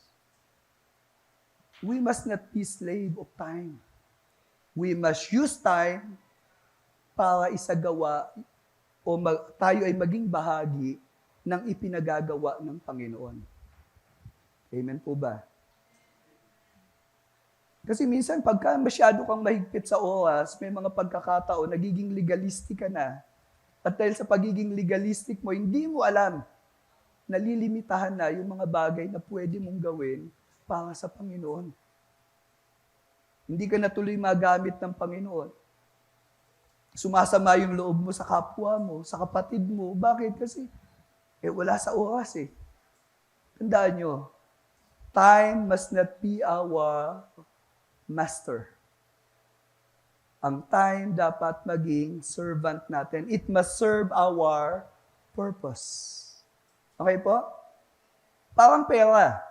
We must not be slave of time. We must use time para isagawa tayo ay maging bahagi ng ipinagagawa ng Panginoon. Amen po ba? Kasi minsan, pagka masyado kang mahigpit sa oras, may mga pagkakataon, nagiging legalistic ka na. At dahil sa pagiging legalistic mo, hindi mo alam, nalilimitahan na yung mga bagay na pwede mong gawin para sa Panginoon. Hindi ka na tuloy magamit ng Panginoon. Sumasama yung loob mo sa kapwa mo, sa kapatid mo. Bakit? Kasi, wala sa oras eh. Tandaan nyo, time must not be our master. Ang time dapat maging servant natin. It must serve our purpose. Okay po? Parang pera.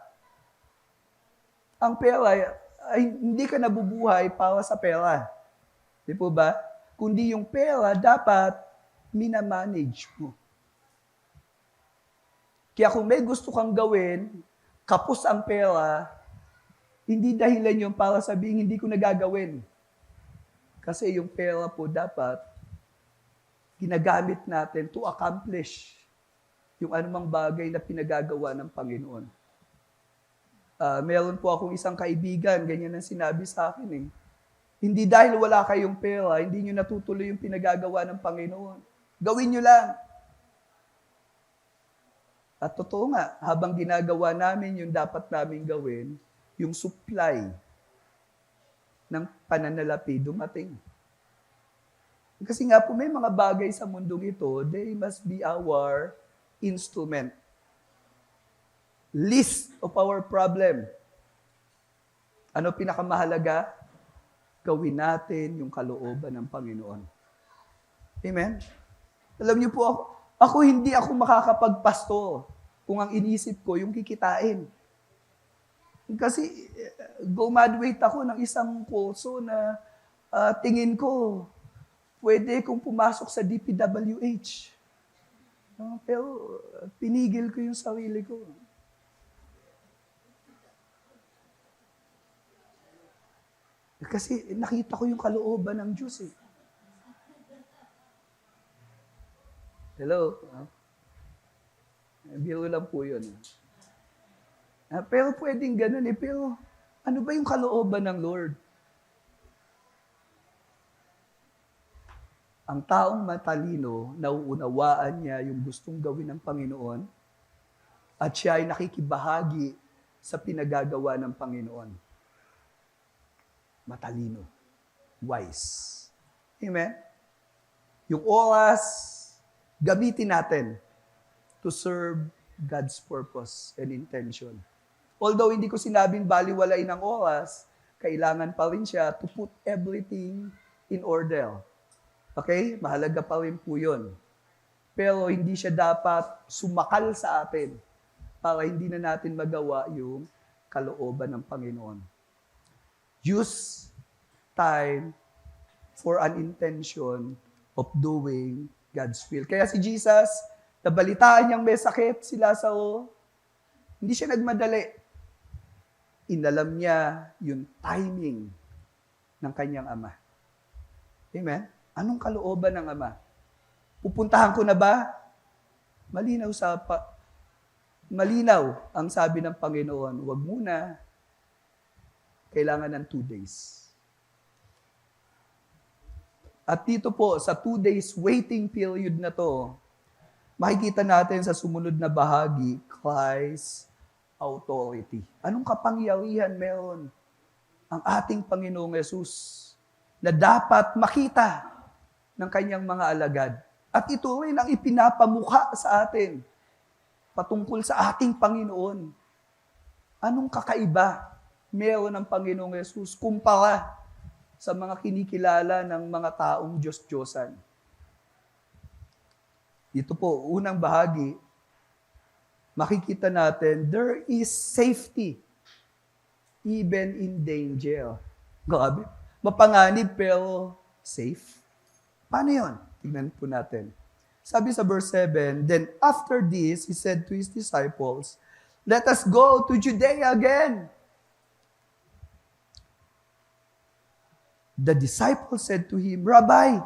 Ang pera, ay hindi ka nabubuhay para sa pera. Di po ba? Kundi yung pera, dapat minamanage mo. Kaya kung may gusto kang gawin, kapos ang pera, hindi dahilan yun para sabihin, hindi ko nagagawin. Kasi yung pera po dapat ginagamit natin to accomplish yung anumang bagay na pinagagawa ng Panginoon. Meron po akong isang kaibigan, ganyan ang sinabi sa akin eh. Hindi dahil wala kayong pera, hindi nyo natutuloy yung pinagagawa ng Panginoon. Gawin nyo lang. At totoo nga, habang ginagawa namin yung dapat namin gawin, yung supply ng pananalapi dumating. Kasi nga po may mga bagay sa mundong ito, they must be our instrument. List of our problem. Ano pinakamahalaga? Gawin natin yung kalooban ng Panginoon. Amen? Alam niyo po, ako hindi ako makakapagpasto kung ang inisip ko yung kikitain. Kasi graduate ako ng isang kurso na tingin ko, pwede kong pumasok sa DPWH. Pero pinigil ko yung sarili ko. Kasi nakita ko yung kalooban ng Diyos eh. Hello? Biro lang po yun. Pero pwedeng ganun eh. Pero ano ba yung kalooban ng Lord? Ang taong matalino, nauunawaan niya yung gustong gawin ng Panginoon at siya ay nakikibahagi sa pinagagawa ng Panginoon. Matalino. Wise. Amen? Yung oras, gamitin natin to serve God's purpose and intention. Although hindi ko sinabing baliwalay ng oras, kailangan pa rin siya to put everything in order. Okay? Mahalaga pa rin po yun. Pero hindi siya dapat sumakal sa atin para hindi na natin magawa yung kalooban ng Panginoon. Use time for an intention of doing God's will. Kaya si Jesus, nabalitaan niyang may sakit si Lazaro, hindi siya nagmadali. Inalam niya yung timing ng kanyang ama. Amen? Anong kalooban ng ama? Pupuntahan ko na ba? Malinaw ang sabi ng Panginoon, huwag muna, kailangan ng 2 days. At dito po, sa 2 days waiting period na to, makikita natin sa sumunod na bahagi, Christ's authority. Anong kapangyarihan meron ang ating Panginoong Yesus na dapat makita ng kanyang mga alagad? At ito rin ang ipinapamukha sa atin patungkol sa ating Panginoon. Anong kakaiba meron ng Panginoong Yesus kumpara sa mga kinikilala ng mga taong Diyos-Diyosan? Ito po, unang bahagi, makikita natin, there is safety even in danger. Grabe. Mapanganib pero safe. Paano yun? Tignan po natin. Sabi sa verse 7, then after this, he said to his disciples, let us go to Judea again. The disciples said to him, Rabbi,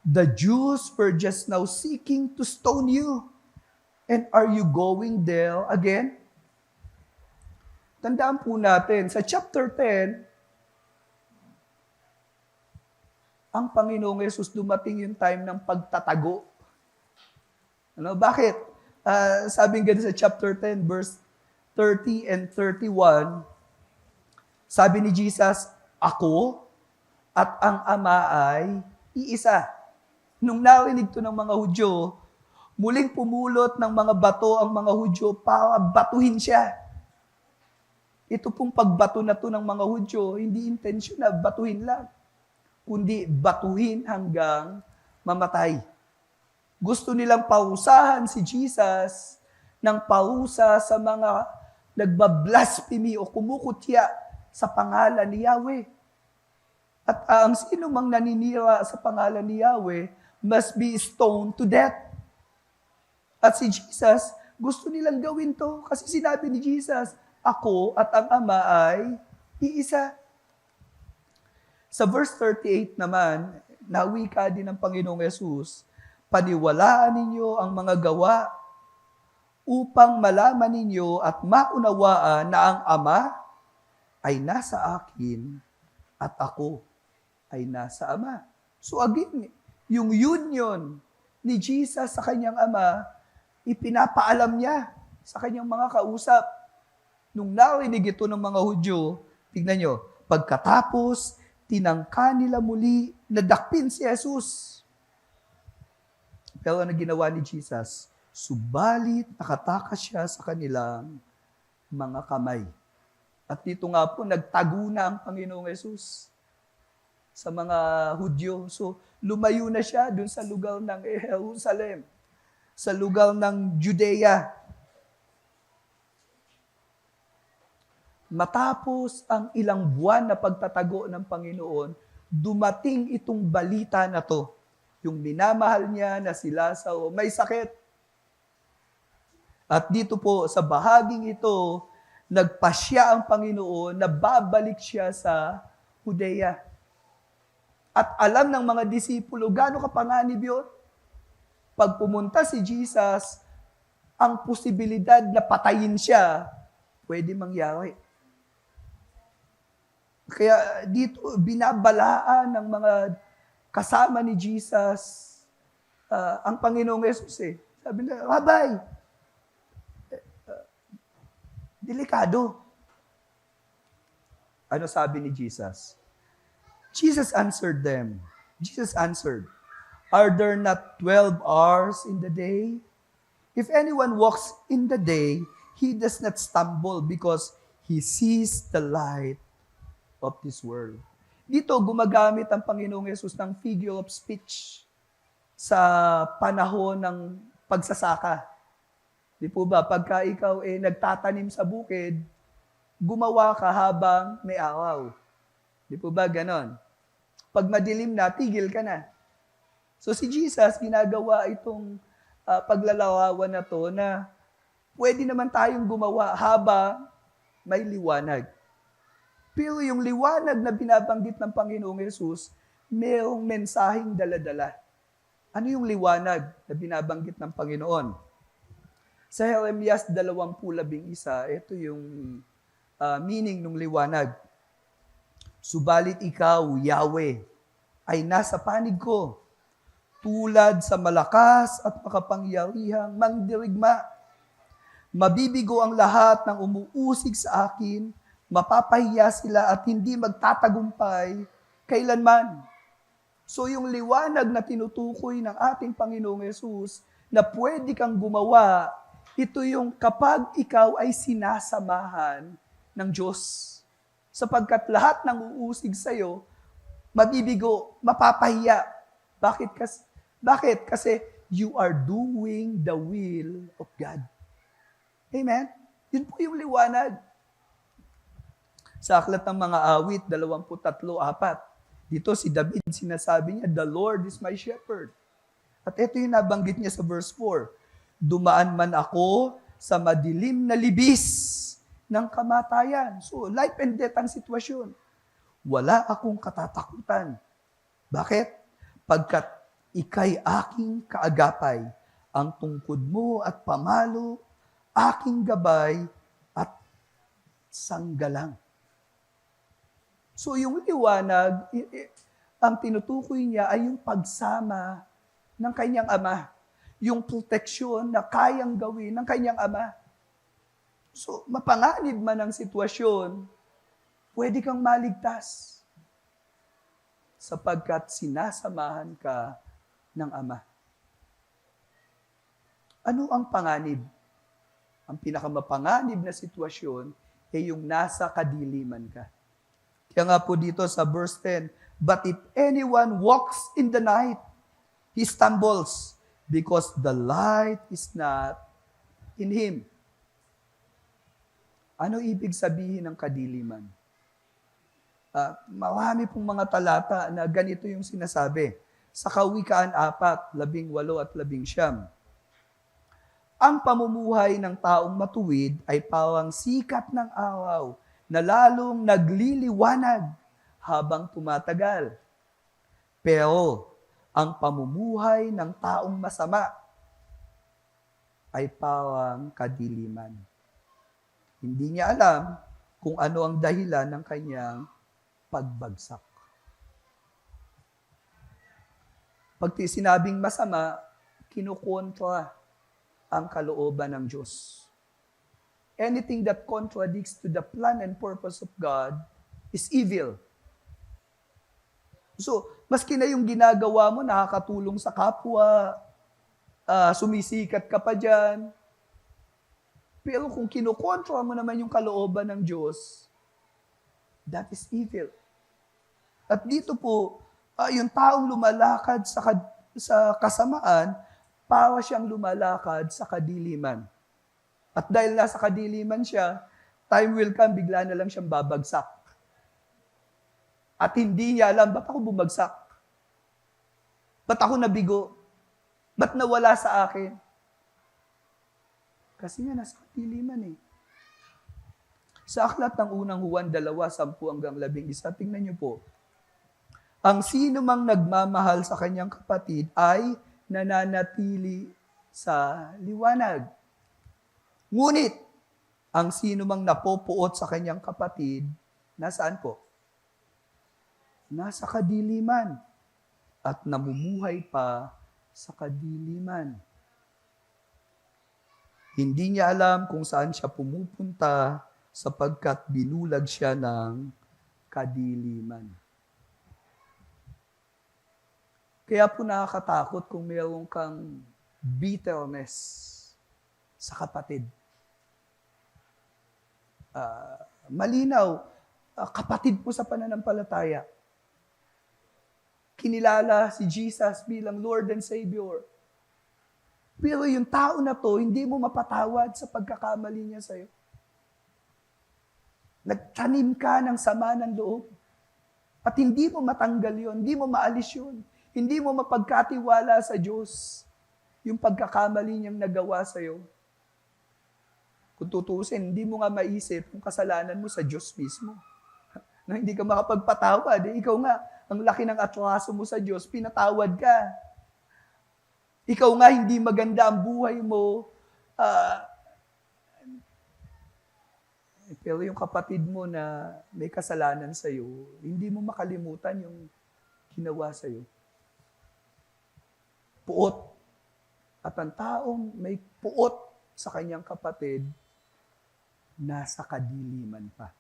the Jews were just now seeking to stone you. And are you going there again? Tandaan po natin, sa chapter 10, ang Panginoong Yesus dumating yung time ng pagtatago. Ano, bakit? Sabi nga sa chapter 10, verse 30 and 31, sabi ni Jesus, ako at ang Ama ay iisa. Nung narinig to ng mga Hudyo, muling pumulot ng mga bato ang mga Hudyo para batuhin siya. Ito pong pagbato na to ng mga Hudyo, hindi intensyon na batuhin lang, kundi batuhin hanggang mamatay. Gusto nilang pausahan si Jesus ng pausa sa mga nagbablasphemy o kumukutya sa pangalan ni Yahweh. At ang sino mang naninira sa pangalan ni Yahweh must be stoned to death. At si Jesus, gusto nilang gawin to kasi sinabi ni Jesus, ako at ang Ama ay iisa. Sa verse 38 naman, nawika din ng Panginoong Yesus, paniwalaan ninyo ang mga gawa upang malaman ninyo at maunawaan na ang Ama ay nasa akin at ako ay nasa Ama. So again, yung union ni Jesus sa kanyang Ama, ipinapaalam niya sa kanyang mga kausap. Nung narinig ito ng mga Hudyo, tignan nyo, pagkatapos, tinangka nila muli na dakpin si Jesus. Pero ano ginawa ni Jesus? Subalit nakatakas siya sa kanilang mga kamay. At dito nga po, nagtago na ang Panginoong Jesus sa mga Hudyo. So, lumayo na siya dun sa lugar ng Jerusalem, sa lugar ng Judea. Matapos ang ilang buwan na pagtatago ng Panginoon, dumating itong balita na to. Yung minamahal niya na si Lazaro, may sakit. At dito po, sa bahaging ito, nagpasya ang Panginoon na babalik siya sa Judea. At alam ng mga disipulo, gaano kapanganib yun? Pag pumunta si Jesus, ang posibilidad na patayin siya, pwede mangyari. Kaya dito, binabalaan ng mga kasama ni Jesus ang Panginoong Yesus eh. Sabi nila, Rabbi, delikado. Ano sabi ni Jesus? Jesus answered them. Jesus answered, are there not 12 hours in the day? If anyone walks in the day, he does not stumble because he sees the light of this world. Dito, gumagamit ang Panginoong Yesus ng figure of speech sa panahon ng pagsasaka. Di po ba, pagka ikaw nagtatanim sa bukid, gumawa ka habang may araw. Di po ba, ganon? Pag madilim na, tigil ka na. So si Jesus, ginagawa itong paglalarawan na to na pwede naman tayong gumawa habang may liwanag. Pero yung liwanag na binabanggit ng Panginoong Yesus, mayroong mensaheng dala-dala. Ano yung liwanag na binabanggit ng Panginoon? Sa Jeremias 20:11, ito yung meaning ng liwanag. Subalit ikaw, Yahweh, ay nasa panig ko, tulad sa malakas at makapangyarihang mangdirigma. Mabibigo ang lahat ng umuusig sa akin, mapapahiya sila at hindi magtatagumpay kailanman. So yung liwanag na tinutukoy ng ating Panginoong Yesus na pwede kang gumawa, ito yung kapag ikaw ay sinasamahan ng Diyos. Sapagkat lahat ng uusig sa'yo, mabibigo, mapapahiya. Bakit? Kasi you are doing the will of God. Amen? Yun po yung liwanag. Sa aklat ng mga awit, 23:4, dito si David, sinasabi niya, "The Lord is my shepherd." At ito yung nabanggit niya sa verse 4. "Dumaan man ako sa madilim na libis ng kamatayan." So, life and death ang sitwasyon. Wala akong katatakutan. Bakit? Pagkat ika'y aking kaagapay, ang tungkod mo at pamalo, aking gabay at sanggalang. So yung liwanag, ang tinutukoy niya ay yung pagsama ng kanyang ama. Yung proteksyon na kayang gawin ng kanyang ama. So mapanganib man ang sitwasyon, pwede kang maligtas sapagkat sinasamahan ka ng ama. Ano ang panganib? Ang pinakamapanganib na sitwasyon ay yung nasa kadiliman ka. Kaya nga po dito sa verse 10, "But if anyone walks in the night, he stumbles because the light is not in him." Ano ibig sabihin ng kadiliman? Marami pong mga talata na ganito yung sinasabi. Sa Kawikaan 4:18 at 19. "Ang pamumuhay ng taong matuwid ay parang sikat ng araw na lalong nagliliwanag habang tumatagal. Pero ang pamumuhay ng taong masama ay parang kadiliman. Hindi niya alam kung ano ang dahilan ng kanyang pagbagsak." Pag sinabing masama, kinukontra ang kalooban ng Diyos. Anything that contradicts to the plan and purpose of God is evil. So, maski na yung ginagawa mo, nakakatulong sa kapwa, sumisikat ka pa dyan, pero kung kinukontra mo naman yung kalooban ng Diyos, that is evil. At dito po, yung taong lumalakad sa kasamaan, para siyang lumalakad sa kadiliman. At dahil nasa kadiliman siya, time will come, bigla na lang siyang babagsak. At hindi niya alam, ba't ako bumagsak? Ba't ako nabigo? Ba't nawala sa akin? Kasi nga nasa kadiliman eh. Sa aklat ng unang Juan 2:10-11, tingnan niyo po, "Ang sino mang nagmamahal sa kanyang kapatid ay nananatili sa liwanag. Ngunit, ang sino mang napopuot sa kanyang kapatid, nasaan po? Nasa kadiliman at namumuhay pa sa kadiliman. Hindi niya alam kung saan siya pumupunta sapagkat binulag siya ng kadiliman." Kaya po nakakatakot kung mayroon kang bitterness sa kapatid. Malinaw, kapatid mo sa pananampalataya. Kinilala si Jesus bilang Lord and Savior. Pero yung tao na to, hindi mo mapatawad sa pagkakamali niya sa'yo. Nagtanim ka ng sama ng loob. At hindi mo matanggal yun, hindi mo maalis yun. Hindi mo mapagkatiwala sa Diyos yung pagkakamali niyang nagawa sa'yo. Kung tutusin, hindi mo nga maisip kung kasalanan mo sa Diyos mismo. Na hindi ka makapagpatawad. Ikaw nga, ang laki ng atraso mo sa Diyos, pinatawad ka. Ikaw nga, hindi maganda ang buhay mo. Pero yung kapatid mo na may kasalanan sa'yo, hindi mo makalimutan yung ginawa sa'yo. Puot. At ang taong may puot sa kanyang kapatid, nasa kadiliman pa.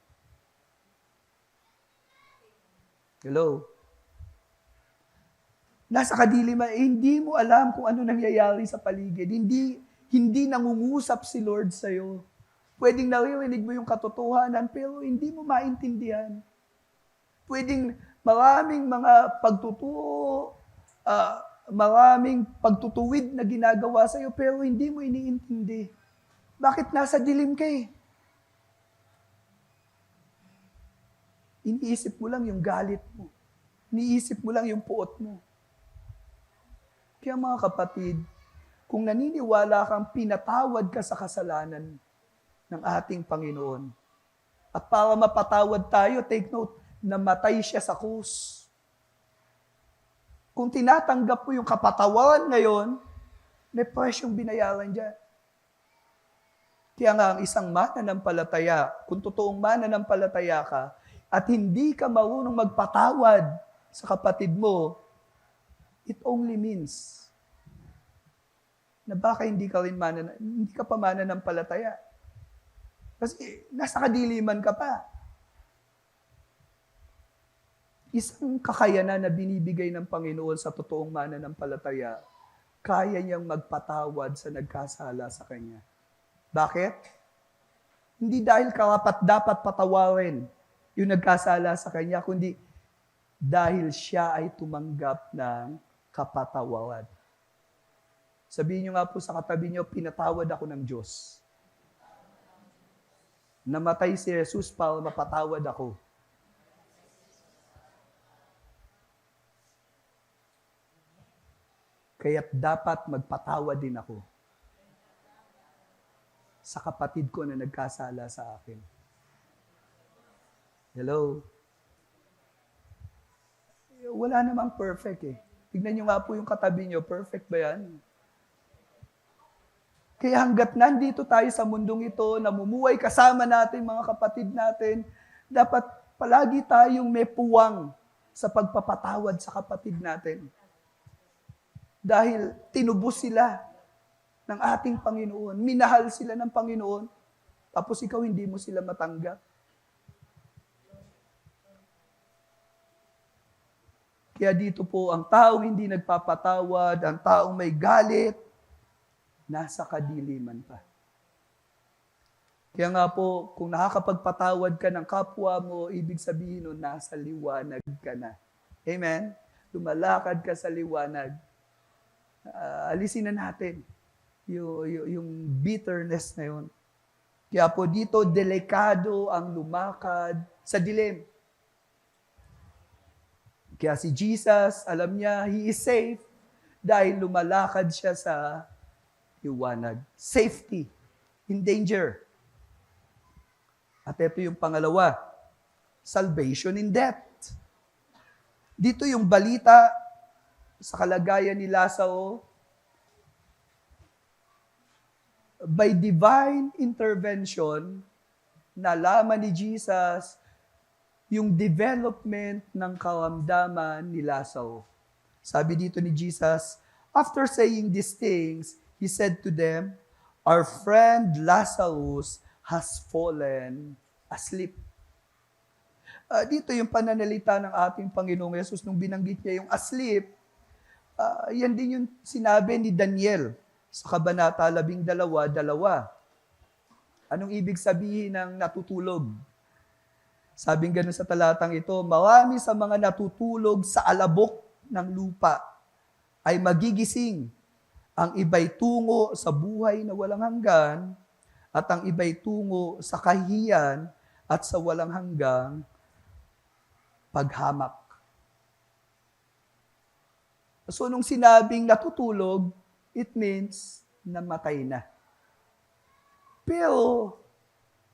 Hello? Nasa kadiliman, hindi mo alam kung ano nangyayari sa paligid. Hindi nangungusap si Lord sa'yo. Pwedeng naririnig mo yung katotohanan, pero hindi mo maintindihan. Pwedeng maraming mga pagtuturo, maraming pagtutuwid na ginagawa sa'yo, pero hindi mo iniintindi. Bakit nasa dilim ka eh? Iniisip mo lang yung galit mo. Iniisip mo lang yung puot mo. Kaya mga kapatid, kung naniniwala kang pinatawad ka sa kasalanan ng ating Panginoon, at para mapatawad tayo, take note, namatay siya sa krus. Kung tinatanggap mo yung kapatawaran ngayon, may presyong binayaran dyan. Kaya nga ang isang mananampalataya, kung totoong mananampalataya ka, at hindi ka marunong magpatawad sa kapatid mo, it only means na baka hindi ka pa mananampalataya. Kasi nasa kadiliman ka pa. Isang kakayanan na binibigay ng Panginoon sa totoong mananampalataya, kaya niyang magpatawad sa nagkasala sa Kanya. Bakit? Hindi dahil karapat-dapat patawarin yung nagkasala sa Kanya, kundi dahil siya ay tumanggap ng kapatawaran. Sabihin niyo nga po sa katabi niyo, pinatawad ako ng Diyos. Namatay si Jesus para mapatawad ako. Kaya't dapat magpatawad din ako sa kapatid ko na nagkasala sa akin. Hello? Wala namang perfect eh. Tignan niyo nga po yung katabi niyo, perfect ba yan? Kaya hanggat nandito tayo sa mundong ito, namumuhay kasama natin, mga kapatid natin, dapat palagi tayong may puwang sa pagpapatawad sa kapatid natin. Dahil tinubos sila ng ating Panginoon. Minahal sila ng Panginoon. Tapos ikaw hindi mo sila matanggap. Kaya dito po, ang taong hindi nagpapatawad, ang taong may galit, nasa kadiliman pa. Kaya nga po, kung nakakapagpatawad ka ng kapwa mo, ibig sabihin nun, nasa liwanag ka na. Amen? Lumalakad ka sa liwanag. Alisin na natin yung bitterness na yun. Kaya po dito, delikado ang lumakad sa dilim. Kaya si Jesus, alam niya, He is safe dahil lumalakad siya sa liwanag. Safety in danger. At ito yung pangalawa, salvation in death. Dito yung balita sa kalagayan ni Lazaro, by divine intervention, nalaman ni Jesus yung development ng karamdaman ni Lazaro. Sabi dito ni Jesus, after saying these things, He said to them, our friend Lazarus has fallen asleep. Dito yung pananalita ng ating Panginoong Yesus nung binanggit niya yung asleep, yan din yung sinabi ni Daniel sa Kabanata 12:2. Anong ibig sabihin ng natutulog? Sabing ganun sa talatang ito, marami sa mga natutulog sa alabok ng lupa ay magigising. Ang iba'y tungo sa buhay na walang hanggan at ang iba'y tungo sa kahihiyan at sa walang hanggang paghamak. So, nung sinabing natutulog, it means namatay na. Pero,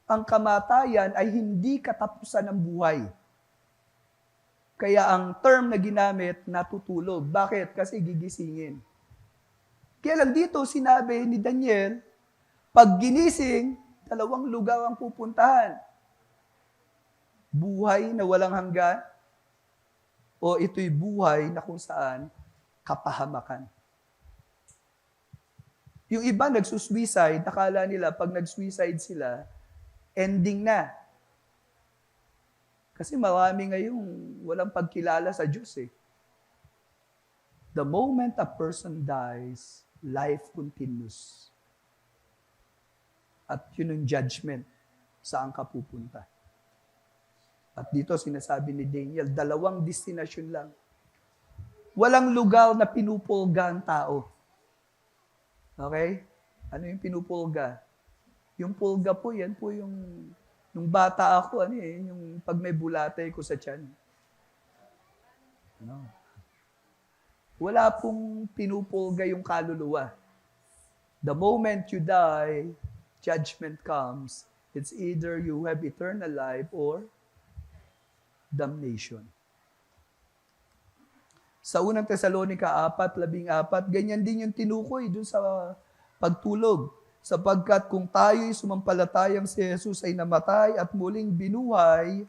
ang kamatayan ay hindi katapusan ng buhay. Kaya ang term na ginamit, natutulog. Bakit? Kasi gigisingin. Kaya lang dito, sinabi ni Daniel, pag ginising, 2 lugar ang pupuntahan. Buhay na walang hanggan, o ito'y buhay na kung saan kapahamakan. Yung iba nagsusuicide, nakala nila pag nagsuicide sila, ending na. Kasi marami ngayong walang pagkilala sa Diyos eh. The moment a person dies, life continues. At yun yung judgment, saan ka pupunta. At dito sinasabi ni Daniel, 2 destination lang. Walang lugar na pinupulga ang tao. Okay? Ano yung pinupulga? Yung pulga po, yan po yung, nung bata ako, yung pag may bulate ko sa tiyan. Ano? Wala pong pinupulga yung kaluluwa. The moment you die, judgment comes. It's either you have eternal life or damnation. Sa unang Tesalonica 4:14, ganyan din yung tinukoy dun sa pagtulog. Sapagkat kung tayo'y sumampalatayang si Jesus ay namatay at muling binuhay,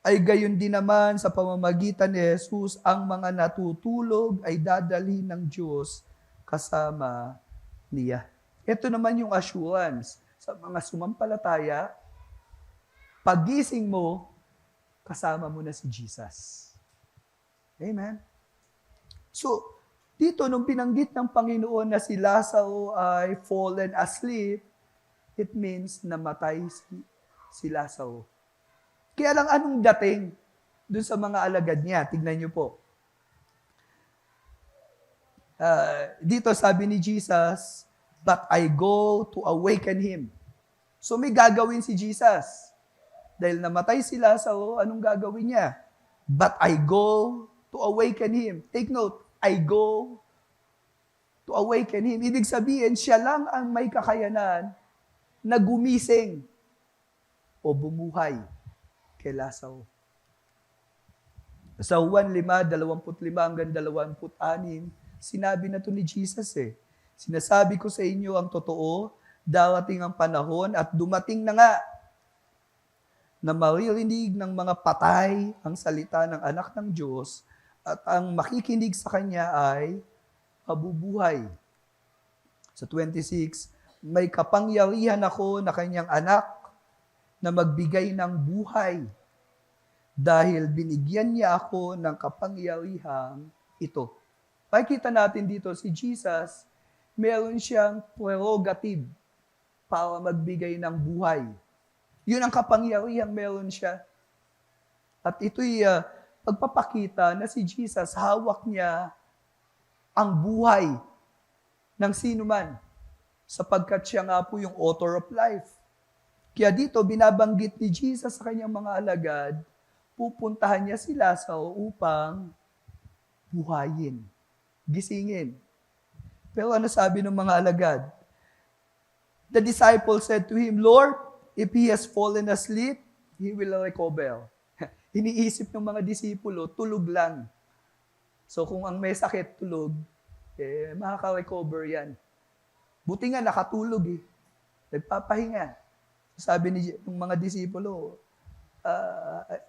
ay gayon din naman sa pamamagitan ni Jesus, ang mga natutulog ay dadalhin ng Diyos kasama niya. Ito naman yung assurance sa mga sumampalataya, pagising mo, kasama mo na si Jesus. Amen? So, dito nung binanggit ng Panginoon na si Lazaro ay fallen asleep, it means namatay si Lazaro. Kaya lang anong dating dun sa mga alagad niya? Tignan niyo po. Dito sabi ni Jesus, but I go to awaken him. So may gagawin si Jesus. Dahil namatay si Lazaro, anong gagawin niya? But I go to awaken him. Take note, I go to awaken him. Ibig sabihin, siya lang ang may kakayanan na gumising o bumuhay kay Lazaro. Sa Juan 5:25-26, sinabi na to ni Jesus Sinasabi ko sa inyo ang totoo, darating ang panahon at dumating na nga na maririnig ng mga patay ang salita ng anak ng Diyos at ang makikinig sa Kanya ay mabubuhay. Sa 26, may kapangyarihan ako na Kanyang anak na magbigay ng buhay dahil binigyan niya ako ng kapangyarihan ito. Makikita natin dito si Jesus, meron siyang prerogative para magbigay ng buhay. Yun ang kapangyarihan meron siya. At ito'y pagpapakita na si Jesus, hawak niya ang buhay ng sino man, sapagkat siya nga po yung author of life. Kaya dito, binabanggit ni Jesus sa kanyang mga alagad, pupuntahan niya si Lazaro upang buhayin, gisingin. Pero ano sabi ng mga alagad? The disciples said to him, Lord, if he has fallen asleep, he will recover. Iniisip ng mga disipulo, tulog lang. So kung ang may sakit, tulog, makaka-recover yan. Buti nga, nakatulog Nagpapahinga. Sabi ng mga disipulo,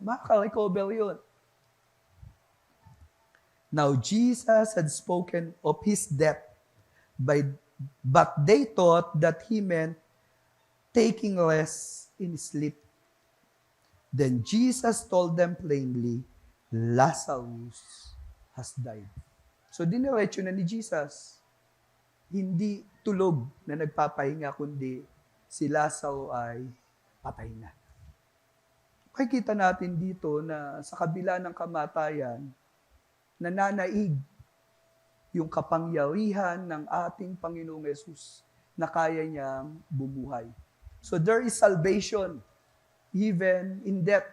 makaka-recover yun. Now Jesus had spoken of his death, but they thought that he meant taking rest in sleep. Then Jesus told them plainly, Lazarus has died. So diniretso na ni Jesus, hindi tulog na nagpapahinga, kundi si Lazaro ay patay na. Makikita natin dito na sa kabila ng kamatayan, nananaig yung kapangyarihan ng ating Panginoong Yesus na kaya niyang bumuhay. So there is salvation even in death.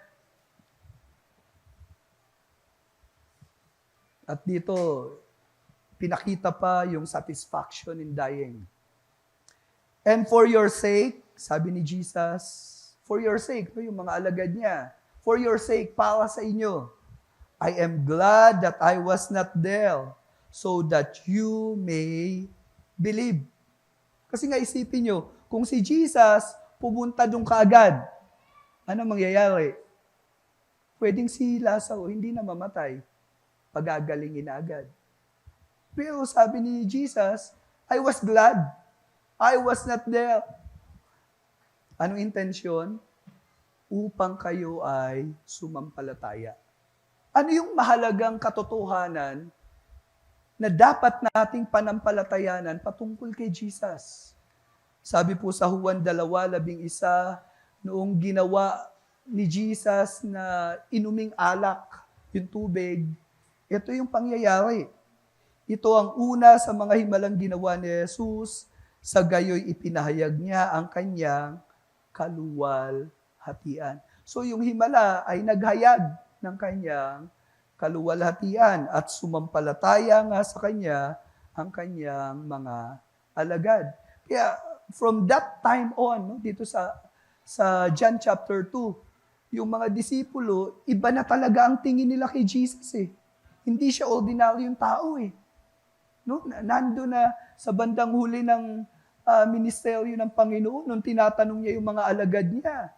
At dito, pinakita pa yung satisfaction in dying. And for your sake, sabi ni Jesus, for your sake, yung mga alagad niya, for your sake, para sa inyo, I am glad that I was not there, so that you may believe. Kasi nga isipin nyo, kung si Jesus pumunta doon kaagad, ano mangyayari? Pwedeng si Lazaro hindi na mamatay, pagagalingin na agad. Pero sabi ni Jesus, I was glad. I was not there. Anong intensyon? Upang kayo ay sumampalataya. Ano yung mahalagang katotohanan na dapat nating panampalatayanan patungkol kay Jesus? Sabi po sa Juan 2:11, noong ginawa ni Jesus na inuming alak, yung tubig, ito yung pangyayari. Ito ang una sa mga himalang ginawa ni Jesus Sa gayoy ipinahayag niya ang kanyang kaluwalhatian. So yung himala ay naghayag ng kanyang kaluwalhatian at sumampalataya nga sa kanya ang kanyang mga alagad. Kaya from that time on, no, dito sa John chapter 2, yung mga disipulo, iba na talaga ang tingin nila kay Jesus eh. Hindi siya ordinaryong tao eh. No? Nando na sa bandang huli ng ministeryo ng Panginoon nung tinatanong niya yung mga alagad niya.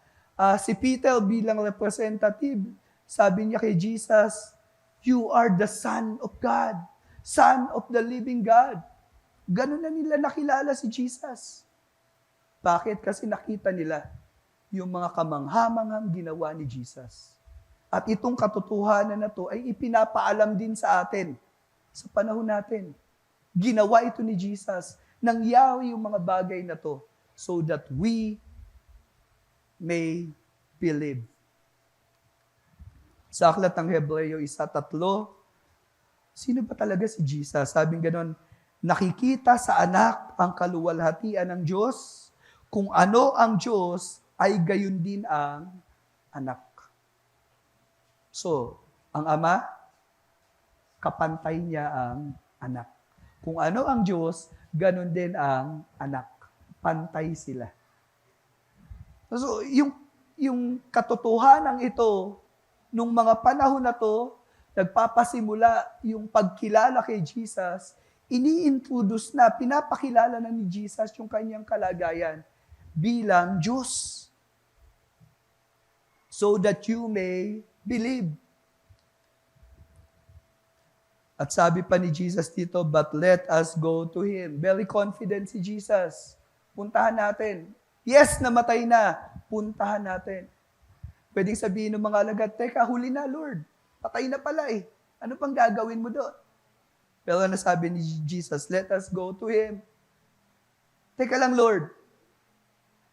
Si Peter bilang representative, sabi niya kay Jesus, "You are the Son of God, Son of the living God." Ganun na nila nakilala si Jesus. Bakit? Kasi nakita nila yung mga kamanghamanghang ginawa ni Jesus. At itong katotohanan na to ay ipinapaalam din sa atin sa panahon natin. Ginawa ito ni Jesus. Nangyari yung mga bagay na to so that we may believe. Sa aklat ng Hebreo 1:3, sino ba talaga si Jesus? Sabing ganon, nakikita sa anak ang kaluwalhatian ng Diyos, kung ano ang Diyos ay gayon din ang anak. So, ang ama, kapantay niya ang anak. Kung ano ang Diyos, ganon din ang anak. Pantay sila. So, yung katotohanan ito, nung mga panahon na to, nagpapasimula yung pagkilala kay Jesus, ini-introduce na, pinapakilala na ni Jesus yung kanyang kalagayan bilang Diyos. So that you may believe. At sabi pa ni Jesus dito, but let us go to Him. Very confident si Jesus. Puntahan natin. Yes, namatay na. Puntahan natin. Pwedeng sabihin ng mga alagad, teka, huli na, Lord. Patay na pala eh. Ano pang gagawin mo doon? Pero nasabi ni Jesus, let us go to Him. Teka lang, Lord.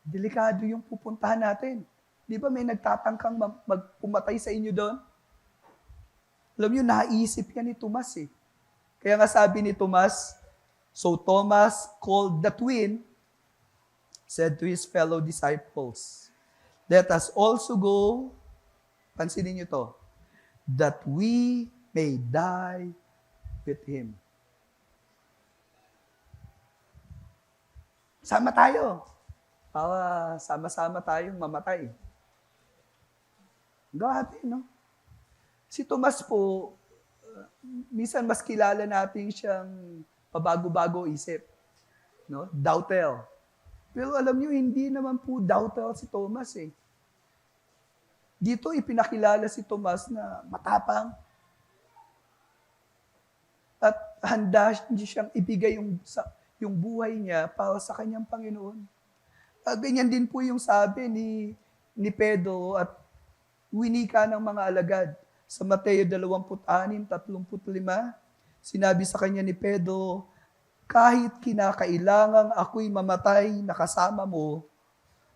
Delikado yung pupuntahan natin. Di ba may nagtatangkang magpumatay sa inyo doon? Alam niyo, naisip yan ni Tomas eh. Kaya nga sabi ni Tomas, so Thomas called the twin, said to his fellow disciples, let us also go, pansinin niyo to, that we may die with Him. Sama tayo. Para sama-sama tayong mamatay. Grabe, no? Si Tomas po, minsan mas kilala natin siyang pabago-bago isip. No? Doubter. Pero alam niyo, hindi naman po doubter si Tomas eh. Dito ipinakilala si Tomas na matapang at handa siyang ibigay yung buhay niya para sa kanyang Panginoon. Ganyan din po yung sabi ni Pedro at winika ng mga alagad. Sa Mateo 26:35, sinabi sa kanya ni Pedro, kahit kinakailangang ako'y mamatay na kasama mo,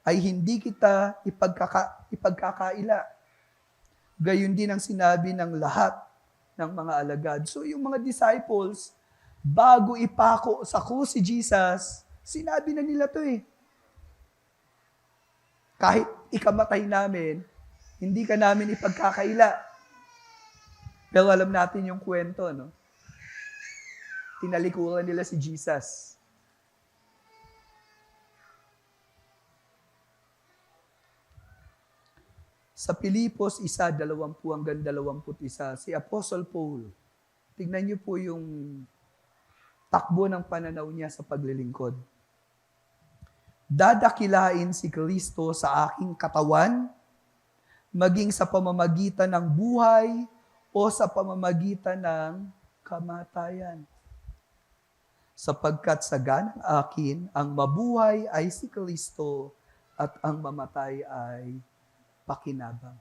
ay hindi kita ipagkakaila. Gayon din ang sinabi ng lahat ng mga alagad. So yung mga disciples, bago ipako sa krus si Jesus, sinabi na nila to eh. Kahit ikamatay namin, hindi ka namin ipagkakaila. Pero alam natin yung kwento, no? Tinalikuran nila si Jesus. Sa Pilipos 1:20-21, si Apostle Paul, tignan niyo po yung takbo ng pananaw niya sa paglilingkod. Dadakilain si Kristo sa aking katawan, maging sa pamamagitan ng buhay o sa pamamagitan ng kamatayan. Sapagkat sa ganang akin, ang mabuhay ay si Kristo at ang mamatay ay pakinabang.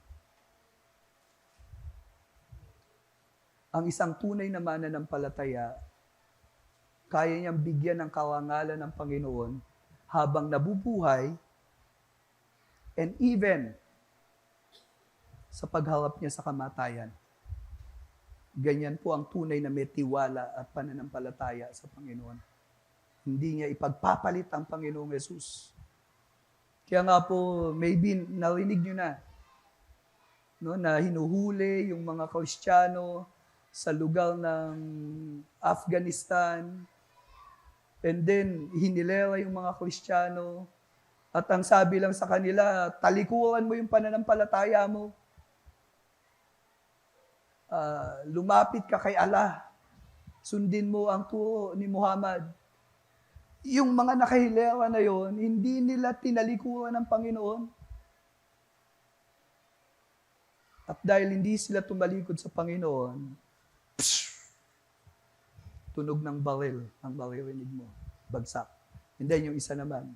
Ang isang tunay na mananampalataya, kaya niyang bigyan ng karangalan ng Panginoon habang nabubuhay and even sa pagharap niya sa kamatayan. Ganyan po ang tunay na may tiwala at pananampalataya sa Panginoon. Hindi niya ipagpapalit ang Panginoong Yesus. Kaya nga po, maybe narinig nyo na, no, na hinuhuli yung mga Kristiyano sa lugar ng Afghanistan, and then hinilera yung mga Kristiyano, at ang sabi lang sa kanila, talikuran mo yung pananampalataya mo. Lumapit ka kay Allah. Sundin mo ang turo ni Muhammad. Yung mga nakahilera na yon, hindi nila tinalikuran ng Panginoon. At dahil hindi sila tumalikod sa Panginoon, tunog ng baril ang maririnig mo. Bagsak. And then yung isa naman,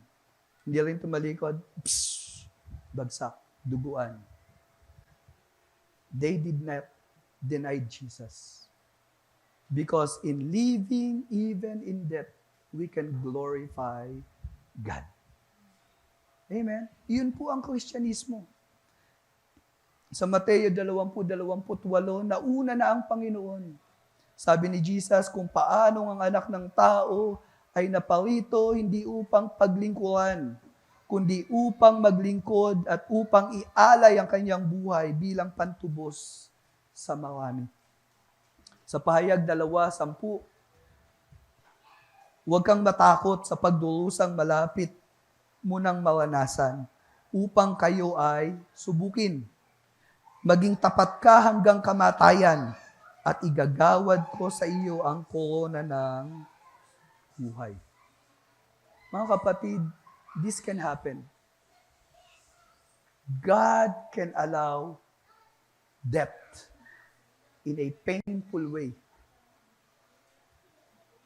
hindi rin tumalikod, bagsak, duguan. They did not deny Jesus. Because in living, even in death, we can glorify God. Amen? Yun po ang Kristyanismo. Sa Mateo 20:28, nauna na ang Panginoon. Sabi ni Jesus, kung paano ang anak ng tao ay naparito hindi upang paglingkuran, kundi upang maglingkod at upang ialay ang kanyang buhay bilang pantubos sa marami. Sa pahayag 2:10, huwag kang matakot sa pagdurusang malapit mo ng maranasan upang kayo ay subukin. Maging tapat ka hanggang kamatayan at igagawad ko sa iyo ang korona ng buhay. Mga kapatid, this can happen. God can allow death in a painful way.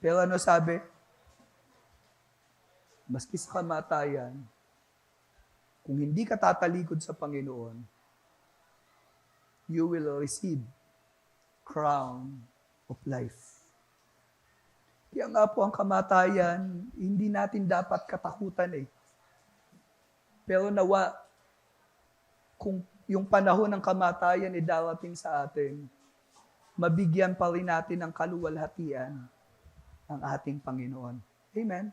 Pero ano sabi? Maski sa kamatayan, kung hindi ka tatalikod sa Panginoon, you will receive crown of life. Kaya nga po ang kamatayan, hindi natin dapat katakutan eh. Pero nawa, kung yung panahon ng kamatayan ay darating sa atin, mabigyan pa rin natin ng kaluwalhatian ang ating Panginoon. Amen?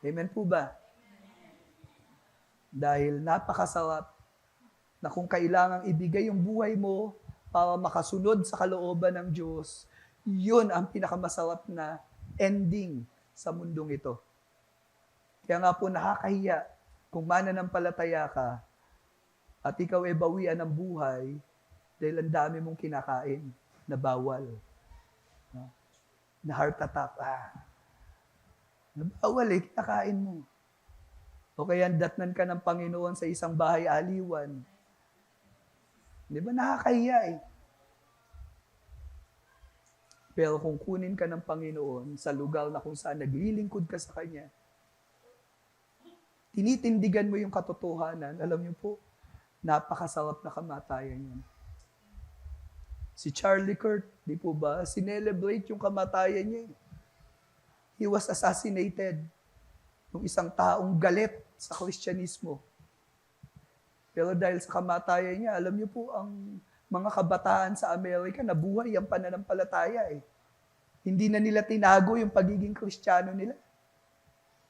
Amen po ba? Dahil napakasarap na kung kailangang ibigay yung buhay mo para makasunod sa kalooban ng Diyos, yun ang pinakamasarap na ending sa mundong ito. Kaya nga po nakakahiya kung mananampalataya ka at ikaw ay bawian ng buhay dahil ang dami mong kinakain na bawal. No? Na heart attack. Na bawal kinakain mo. O kaya datnan ka ng Panginoon sa isang bahay aliwan. Di ba nakakahiya Pero kung kunin ka ng Panginoon sa lugar na kung saan naglilingkod ka sa Kanya, tinitindigan mo yung katotohanan, alam niyo po, napakasarap na kamatayan yun. Si Charlie Kirk, di po ba, sinelebrate yung kamatayan niya. He was assassinated ng isang taong galit sa Kristyanismo. Pero dahil sa kamatayan niya, alam niyo po, ang mga kabataan sa Amerika, nabuhay ang pananampalataya Hindi na nila tinago yung pagiging Kristiyano nila.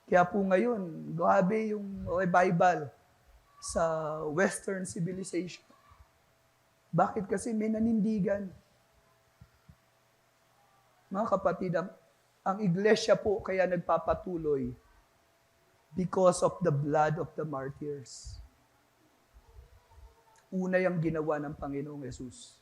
Kaya po ngayon, grabe yung revival sa Western civilization. Bakit? Kasi may nanindigan. Mga kapatid, ang iglesia po kaya nagpapatuloy because of the blood of the martyrs. Una yung ginawa ng Panginoong Yesus.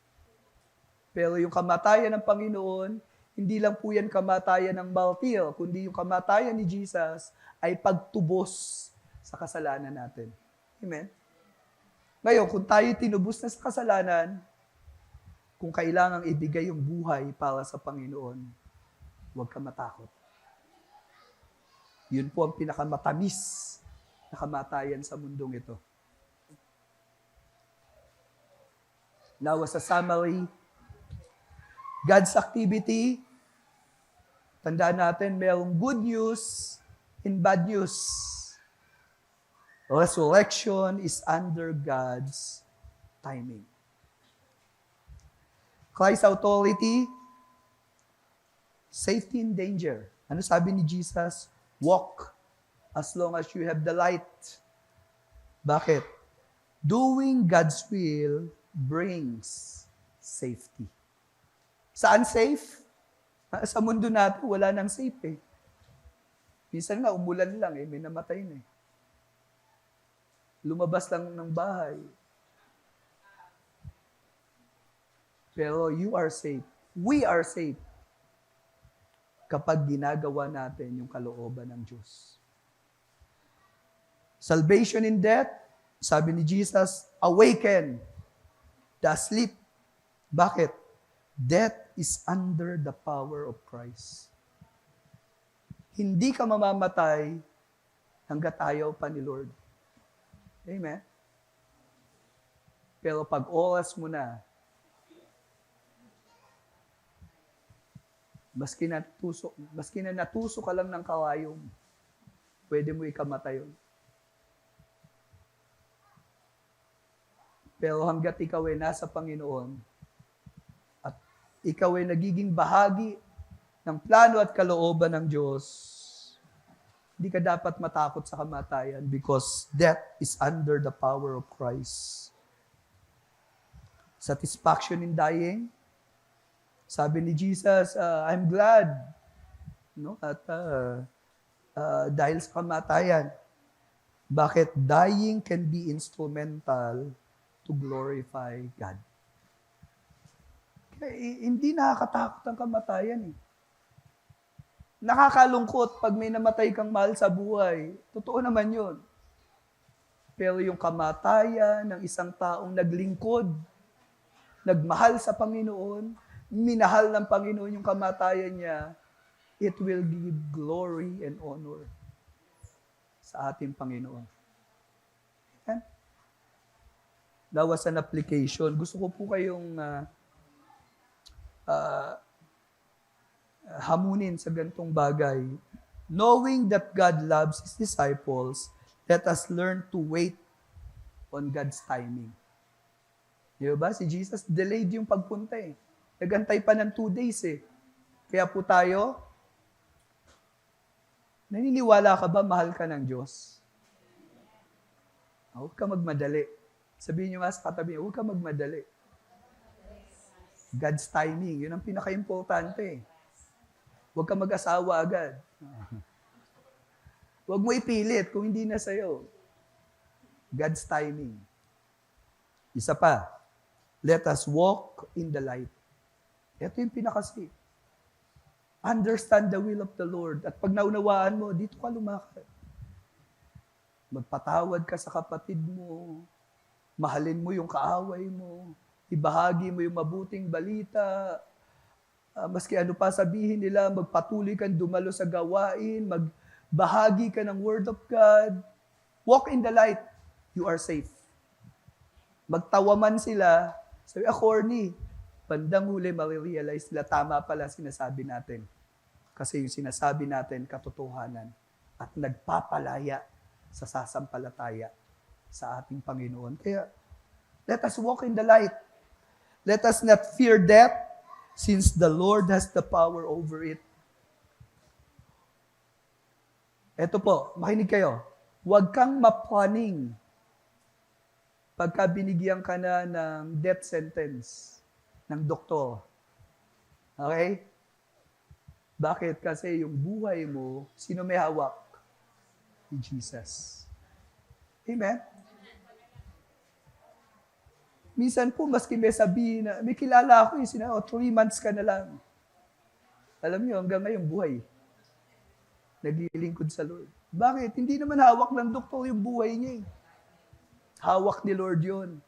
Pero yung kamatayan ng Panginoon, hindi lang po yan kamatayan ng martir, kundi yung kamatayan ni Jesus ay pagtubos sa kasalanan natin. Amen? Ngayon, kung tayo tinubos na sa kasalanan, kung kailangang ibigay yung buhay para sa Panginoon, huwag ka matakot. Yun po ang pinakamatamis na kamatayan sa mundong ito. Now, as a summary, God's activity, tandaan natin, mayroong good news and bad news. Resurrection is under God's timing. Christ's authority, safety and danger. Ano sabi ni Jesus? Walk as long as you have the light. Bakit? Doing God's will brings safety. Saan safe? Sa mundo natin, wala nang safe eh. Minsan nga, umulan lang eh, may namatay na eh. Lumabas lang ng bahay. Pero you are safe. We are safe kapag ginagawa natin yung kalooban ng Diyos. Salvation in death, sabi ni Jesus, awaken the asleep. Bakit? Death is under the power of Christ. Hindi ka mamamatay hanggat ayaw pa ni Lord. Amen? Pero pag oras mo na, maski na natuso ka lang ng kawayong, pwede mo ikamatay yun. Pero hanggat ikaw ay nasa Panginoon, at ikaw ay nagiging bahagi ng plano at kalooban ng Diyos, hindi ka dapat matakot sa kamatayan because death is under the power of Christ. Satisfaction in dying. Sabi ni Jesus, I'm glad. No? At dahil sa kamatayan, bakit dying can be instrumental to glorify God. Kaya, hindi nakakatakot ang kamatayan eh. Nakakalungkot pag may namatay kang mahal sa buhay. Totoo naman yun. Pero yung kamatayan ng isang taong naglingkod, nagmahal sa Panginoon, minahal ng Panginoon yung kamatayan niya, it will give glory and honor sa ating Panginoon. Amen? That was an application. Gusto ko po kayong hamunin sa ganitong bagay. Knowing that God loves His disciples, let us learn to wait on God's timing. Di ba? Si Jesus, delayed yung pagpunta eh. Nagantay pa ng 2 days eh. Kaya po tayo, naniniwala ka ba mahal ka ng Diyos? Huwag ka magmadali. Sabihin nyo nga sa katabi, huwag ka magmadali. God's timing, yun ang pinaka-importante eh. Huwag ka mag-asawa agad. Huwag mo ipilit kung hindi na sa'yo. God's timing. Isa pa, let us walk in the light. Ito yung pinaka-safe. Understand the will of the Lord. At pag naunawaan mo, dito ka lumakad. Magpatawad ka sa kapatid mo. Mahalin mo yung kaaway mo. Ibahagi mo yung mabuting balita. Maski ano pa sabihin nila, magpatuloy kang dumalo sa gawain, magbahagi ka ng Word of God. Walk in the light. You are safe. Magtawa man sila, sabi, corny. Bandang huli, marirealize nila, tama pala sinasabi natin. Kasi yung sinasabi natin, katotohanan. At nagpapalaya sa sasampalataya sa ating Panginoon. Kaya, let us walk in the light. Let us not fear death, since the Lord has the power over it. Eto po, makinig kayo. Huwag kang maplaning pagka binigyan ka na ng death sentence ng doktor. Okay? Bakit? Kasi yung buhay mo, sino may hawak? Si Jesus. Amen? Minsan po, maski may sabihin na, may kilala ako 3 months ka na lang. Alam niyo, hanggang ngayon, buhay. Naglilingkod sa Lord. Bakit? Hindi naman hawak ng doktor yung buhay niya eh. Hawak ni Lord yun.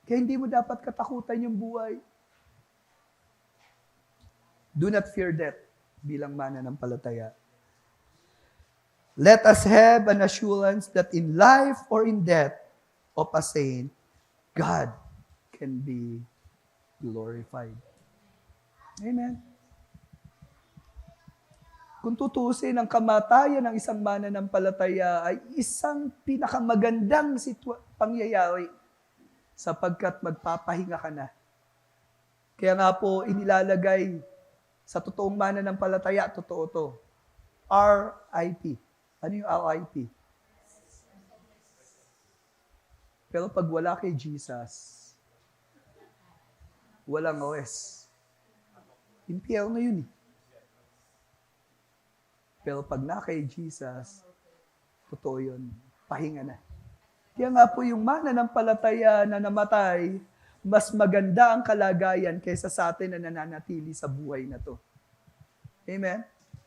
Kaya hindi mo dapat katakutan yung buhay. Do not fear death bilang mananampalataya. Let us have an assurance that in life or in death of a saint, God can be glorified. Amen. Kung tutusin ang kamatayan ng isang mananampalataya ay isang pinakamagandang pangyayari sapagkat magpapahinga ka na. Kaya nga po inilalagay Sa totoong mananampalataya, totoo to. RIP. Ano yung RIP? Pero pag wala kay Jesus, walang OS. Impyerno yun eh. Pero pag na kay Jesus, totoo yun. Pahinga na. Kaya nga po yung mananampalataya na namatay, mas maganda ang kalagayan kaysa sa atin na nananatili sa buhay na to. Amen?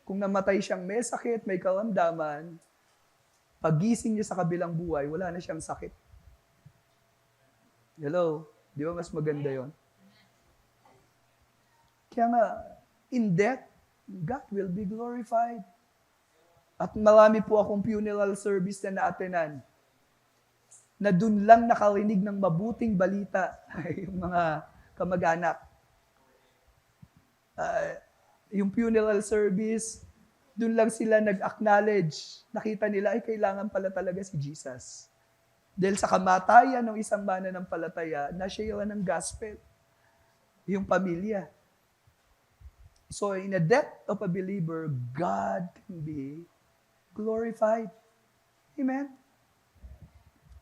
Kung namatay siyang may sakit, may karamdaman, pagising niya sa kabilang buhay, wala na siyang sakit. Hello? Di ba mas maganda yon? Kaya nga, in death, God will be glorified. At marami po akong funeral service na naatenan na dun lang nakarinig ng mabuting balita yung mga kamag-anak. Yung funeral service, dun lang sila nag-acknowledge. Nakita nila, ay kailangan pala talaga si Jesus. Dahil sa kamatayan ng isang mananampalataya, na-share ng gospel. Yung pamilya. So in the death of a believer, God can be glorified. Amen?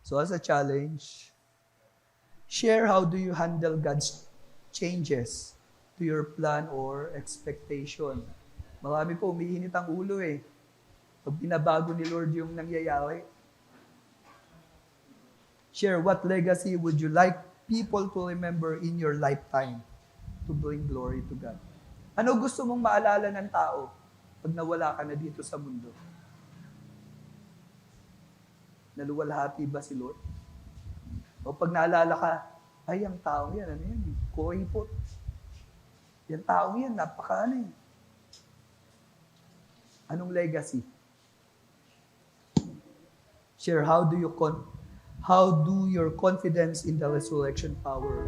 So as a challenge, share how do you handle God's changes to your plan or expectation. Marami po umiinit ang ulo eh. Pag binabago ni Lord yung nangyayari. Share what legacy would you like people to remember in your lifetime to bring glory to God. Ano gusto mong maalala ng tao pag nawala ka na dito sa mundo? Naluwalhati ba si Lord? O pag naalala ka, ay, ang taong yan, ano yan? Kuripot. Yung taong yan, napaka-ano eh. Anong legacy? Share, how do your confidence in the resurrection power?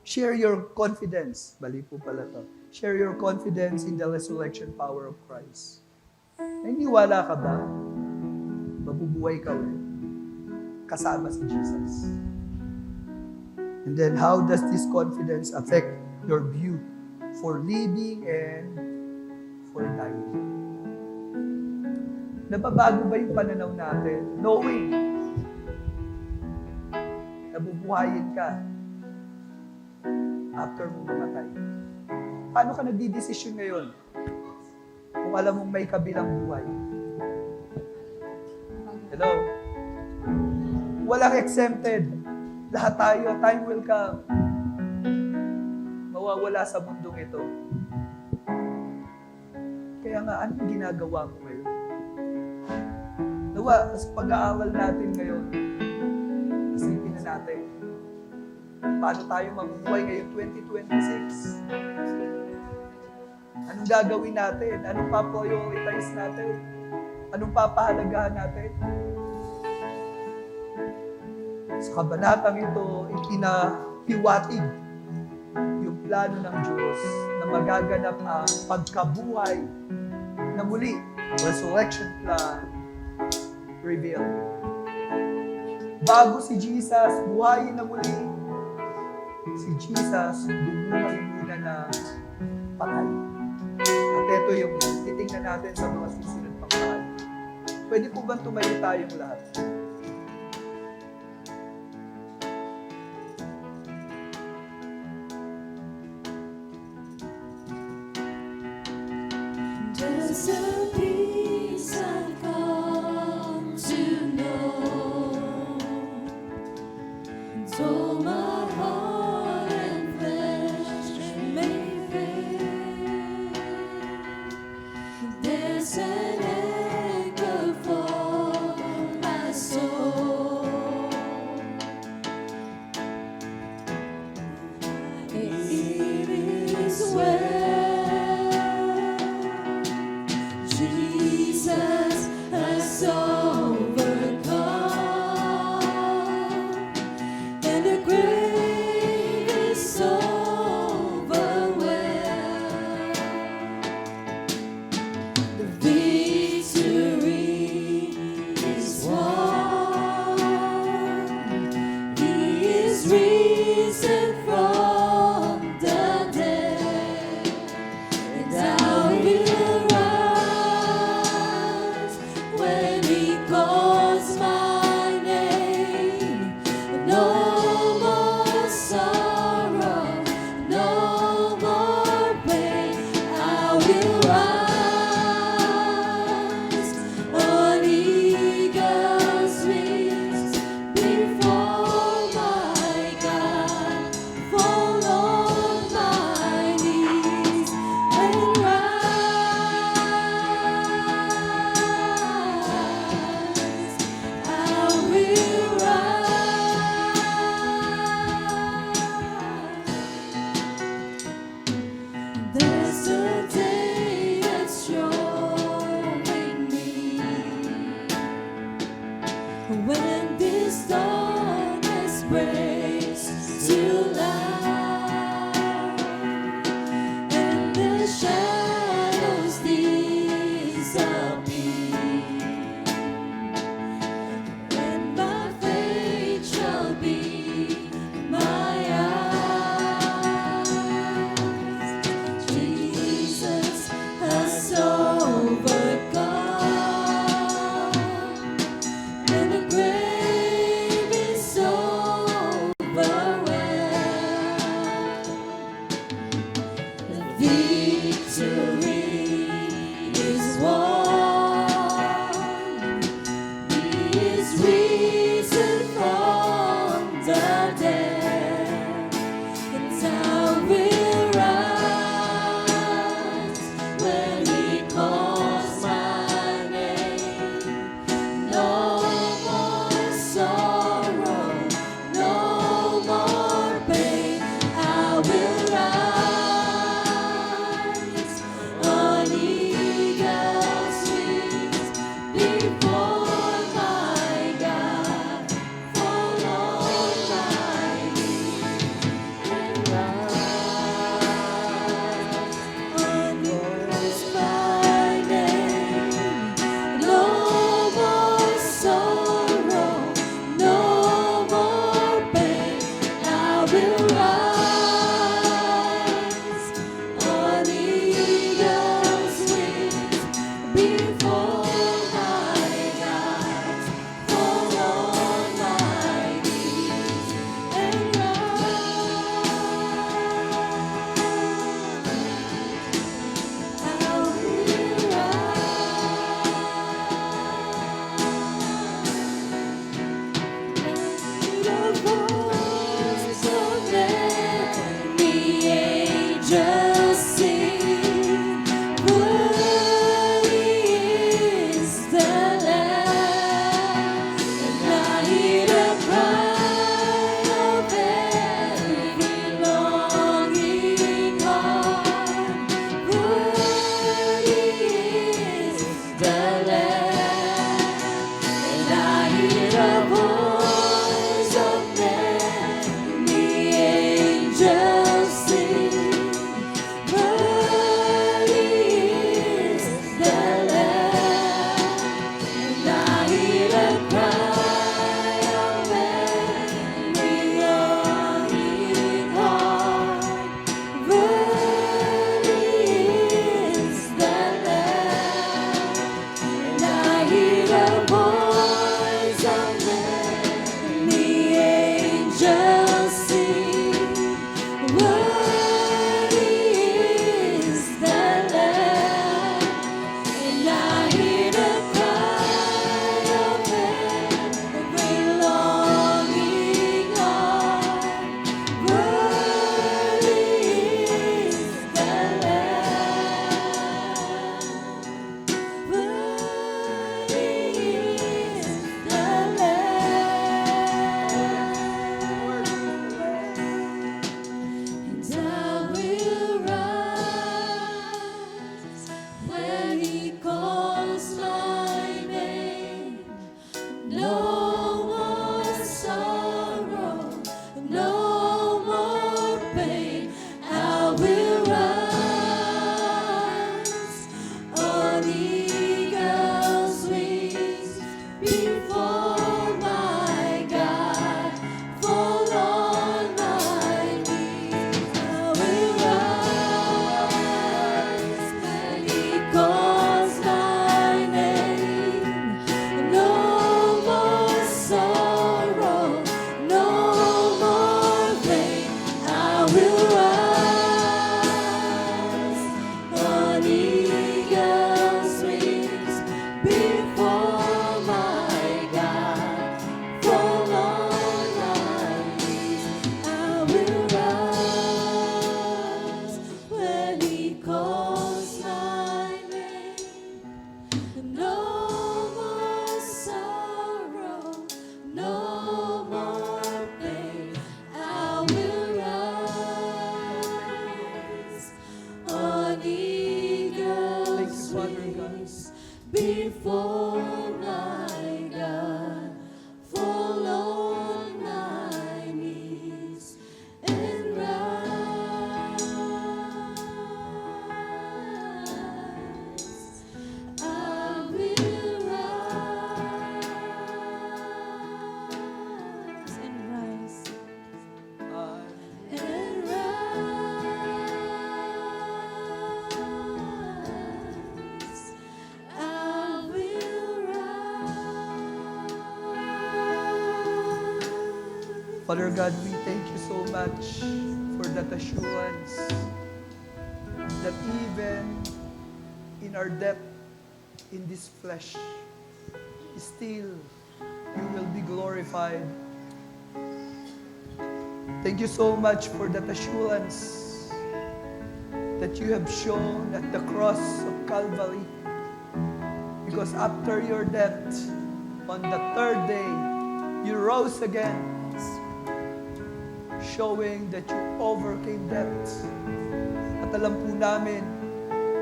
Share your confidence. Bali po pala to. Share your confidence in the resurrection power of Christ. Naniniwala ka ba? Mabubuhay ka ulit. Kasama si Jesus. And then, how does this confidence affect your view for living and for dying? Nababago ba yung pananaw natin? Knowing nabubuhayin ka after mong mamatay. Paano ka nagdidesisyon ngayon kung alam mong may kabilang buhay? Hello? Walang exempted. Lahat tayo, time will come. Mawawala sa mundong ito. Kaya nga, anong ginagawa mo ngayon? Nawa, sa pag-aaral natin ngayon, isipin na natin, paano tayo mabubuhay ngayon 2026? Anong gagawin natin? Anong pa-prioritize natin? Anong papahalagahan natin? Sa kabanatang ito, ipinahiwatig yung plano ng Diyos na magaganap ang pagkabuhay na muli, resurrection plan, revealed. Bago si Jesus, buhayin na muli, si Jesus, bumuhay muna na patay. At ito yung titingnan natin sa mga susunod pang mahal. Pwede po ba tumayo tayong lahat? There's a peace I've come to know, and so my heart and flesh may fail. There's an anchor for my soul. It is well. Jesus will rise on eagle's wings before my God, fall on my knees and rise. I will rise. There's a day that's showing me when this darkness breaks to light and the shadows disappear, and my faith shall be my eyes. Jesus has overcome, and the grave is overwhelmed. The victory is won. He is risen from the dead, and I will rise when He calls my name. No more sorrow, no more pain. I will rise on eagle's wings before my God, fall on my knees and rise on eagle's my name. No more sorrow, no more pain. I will rise on eagle's wings before my God, fall on my knees and rise. I will rise. The voice of many angels sing, worthy is the Lamb, and I hear the cry of every longing heart, worthy is the Lamb, and I hear the voice of many angels sing, worthy is the Lamb, and I hear the cry of every longing heart, worthy is the Lamb, and I hear the voice of many angels sing, worthy is the Lamb, and I hear the cry of every longing heart, worthy is the Lamb, worthy is the Lamb. And I will rise when He calls my name. No more sorrow, no more pain. I will rise on eagle's wings before my God, fall on my knees. I will rise when He calls before my God, fall on my knees and rise. I will rise and rise and rise. I will rise. Father God, we thank you so much for that assurance that even in our death in this flesh, still you will be glorified. Thank you so much for that assurance that you have shown at the cross of Calvary. Because after your death, on the third day, you rose again, showing that you overcame death. At alam po namin,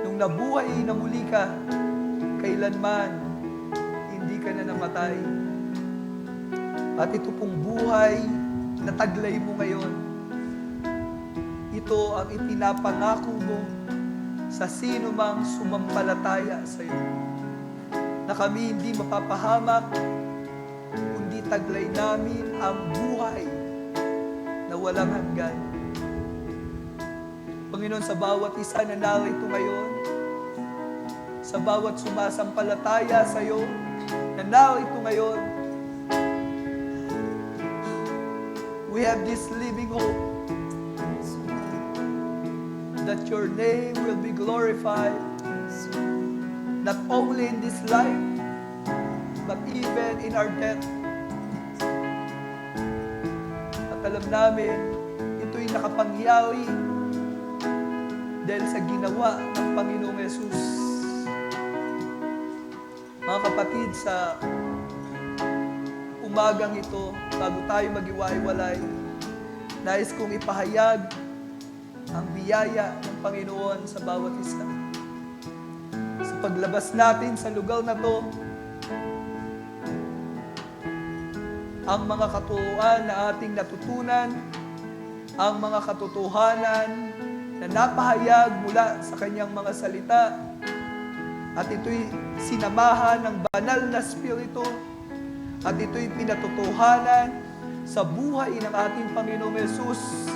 nung nabuhay na muli ka, kailanman hindi ka na namatay. At ito pong buhay na taglay mo ngayon, ito ang itinapangako mo sa sino mang sumampalataya sa iyo. Na kami hindi mapapahamak, kundi taglay namin ang buhay na walang hanggan. Panginoon, sa bawat isa na narito ngayon, sa bawat sumasampalataya sa iyo, na narito ngayon, we have this living hope that your name will be glorified, not only in this life, but even in our death. At alam namin, ito'y nakapangyari dahil sa ginawa ng Panginoong Yesus. Mga kapatid, sa umagang ito, bago tayo mag-iwalay, nais kong ipahayag ang biyaya ng Panginoon sa bawat isa. Sa paglabas natin sa lugar na to, ang mga katuruan na ating natutunan, ang mga katotohanan na napahayag mula sa kanyang mga salita, at ito'y sinamahan ng banal na Espiritu, at ito'y pinatotohanan sa buhay ng ating Panginoong Yesus.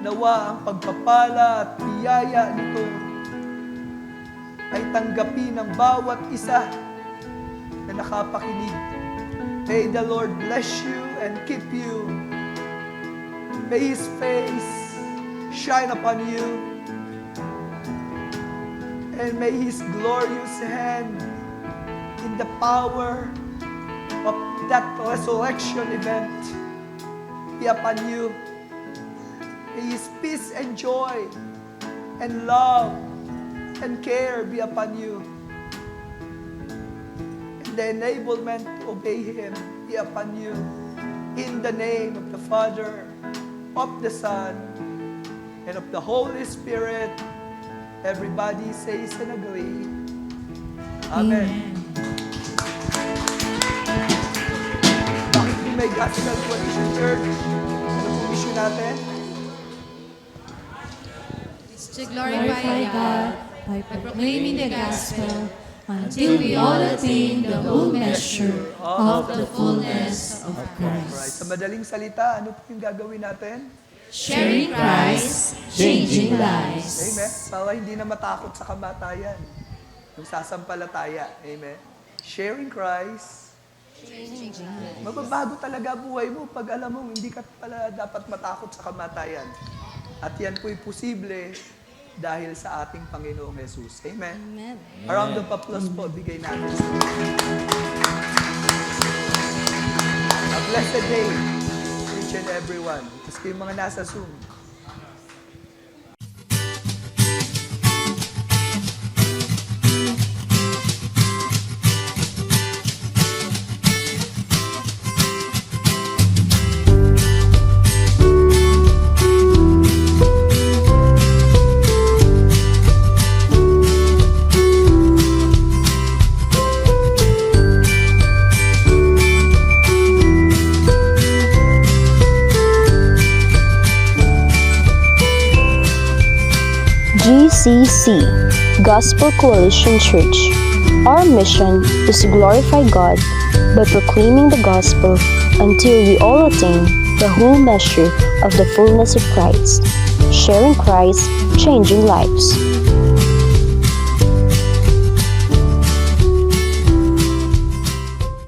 Nawa ang pagpapala at biyaya nito ay tanggapin ng bawat isa na nakapakinig. May the Lord bless you and keep you. May His face shine upon you. And may His glorious hand in the power of that resurrection event be upon you. May His peace and joy and love and care be upon you. And the enablement to obey Him be upon you. In the name of the Father, of the Son, and of the Holy Spirit, everybody says and agree. Amen. Bakit po may Gospel Coalition Church? Ano po issue natin? To glorify God by by proclaiming the gospel until we all attain the whole measure of the fullness of Alright, Christ. sa madaling salita, ano po yung gagawin natin? Sharing Christ, changing lives. Amen. Para hindi na matakot sa kamatayan. Yung sasampalataya. Amen. Sharing Christ. Mababago talaga buhay mo pag alam mo hindi ka pala dapat matakot sa kamatayan. At yan po'y posible dahil sa ating Panginoong Jesus. Amen. Amen. A round of applause po, bigay natin. A blessed day to each and everyone. Maski yung mga nasa Zoom. GCC, Gospel Coalition Church. Our mission is to glorify God by proclaiming the gospel until we all attain the whole measure of the fullness of Christ, sharing Christ, changing lives.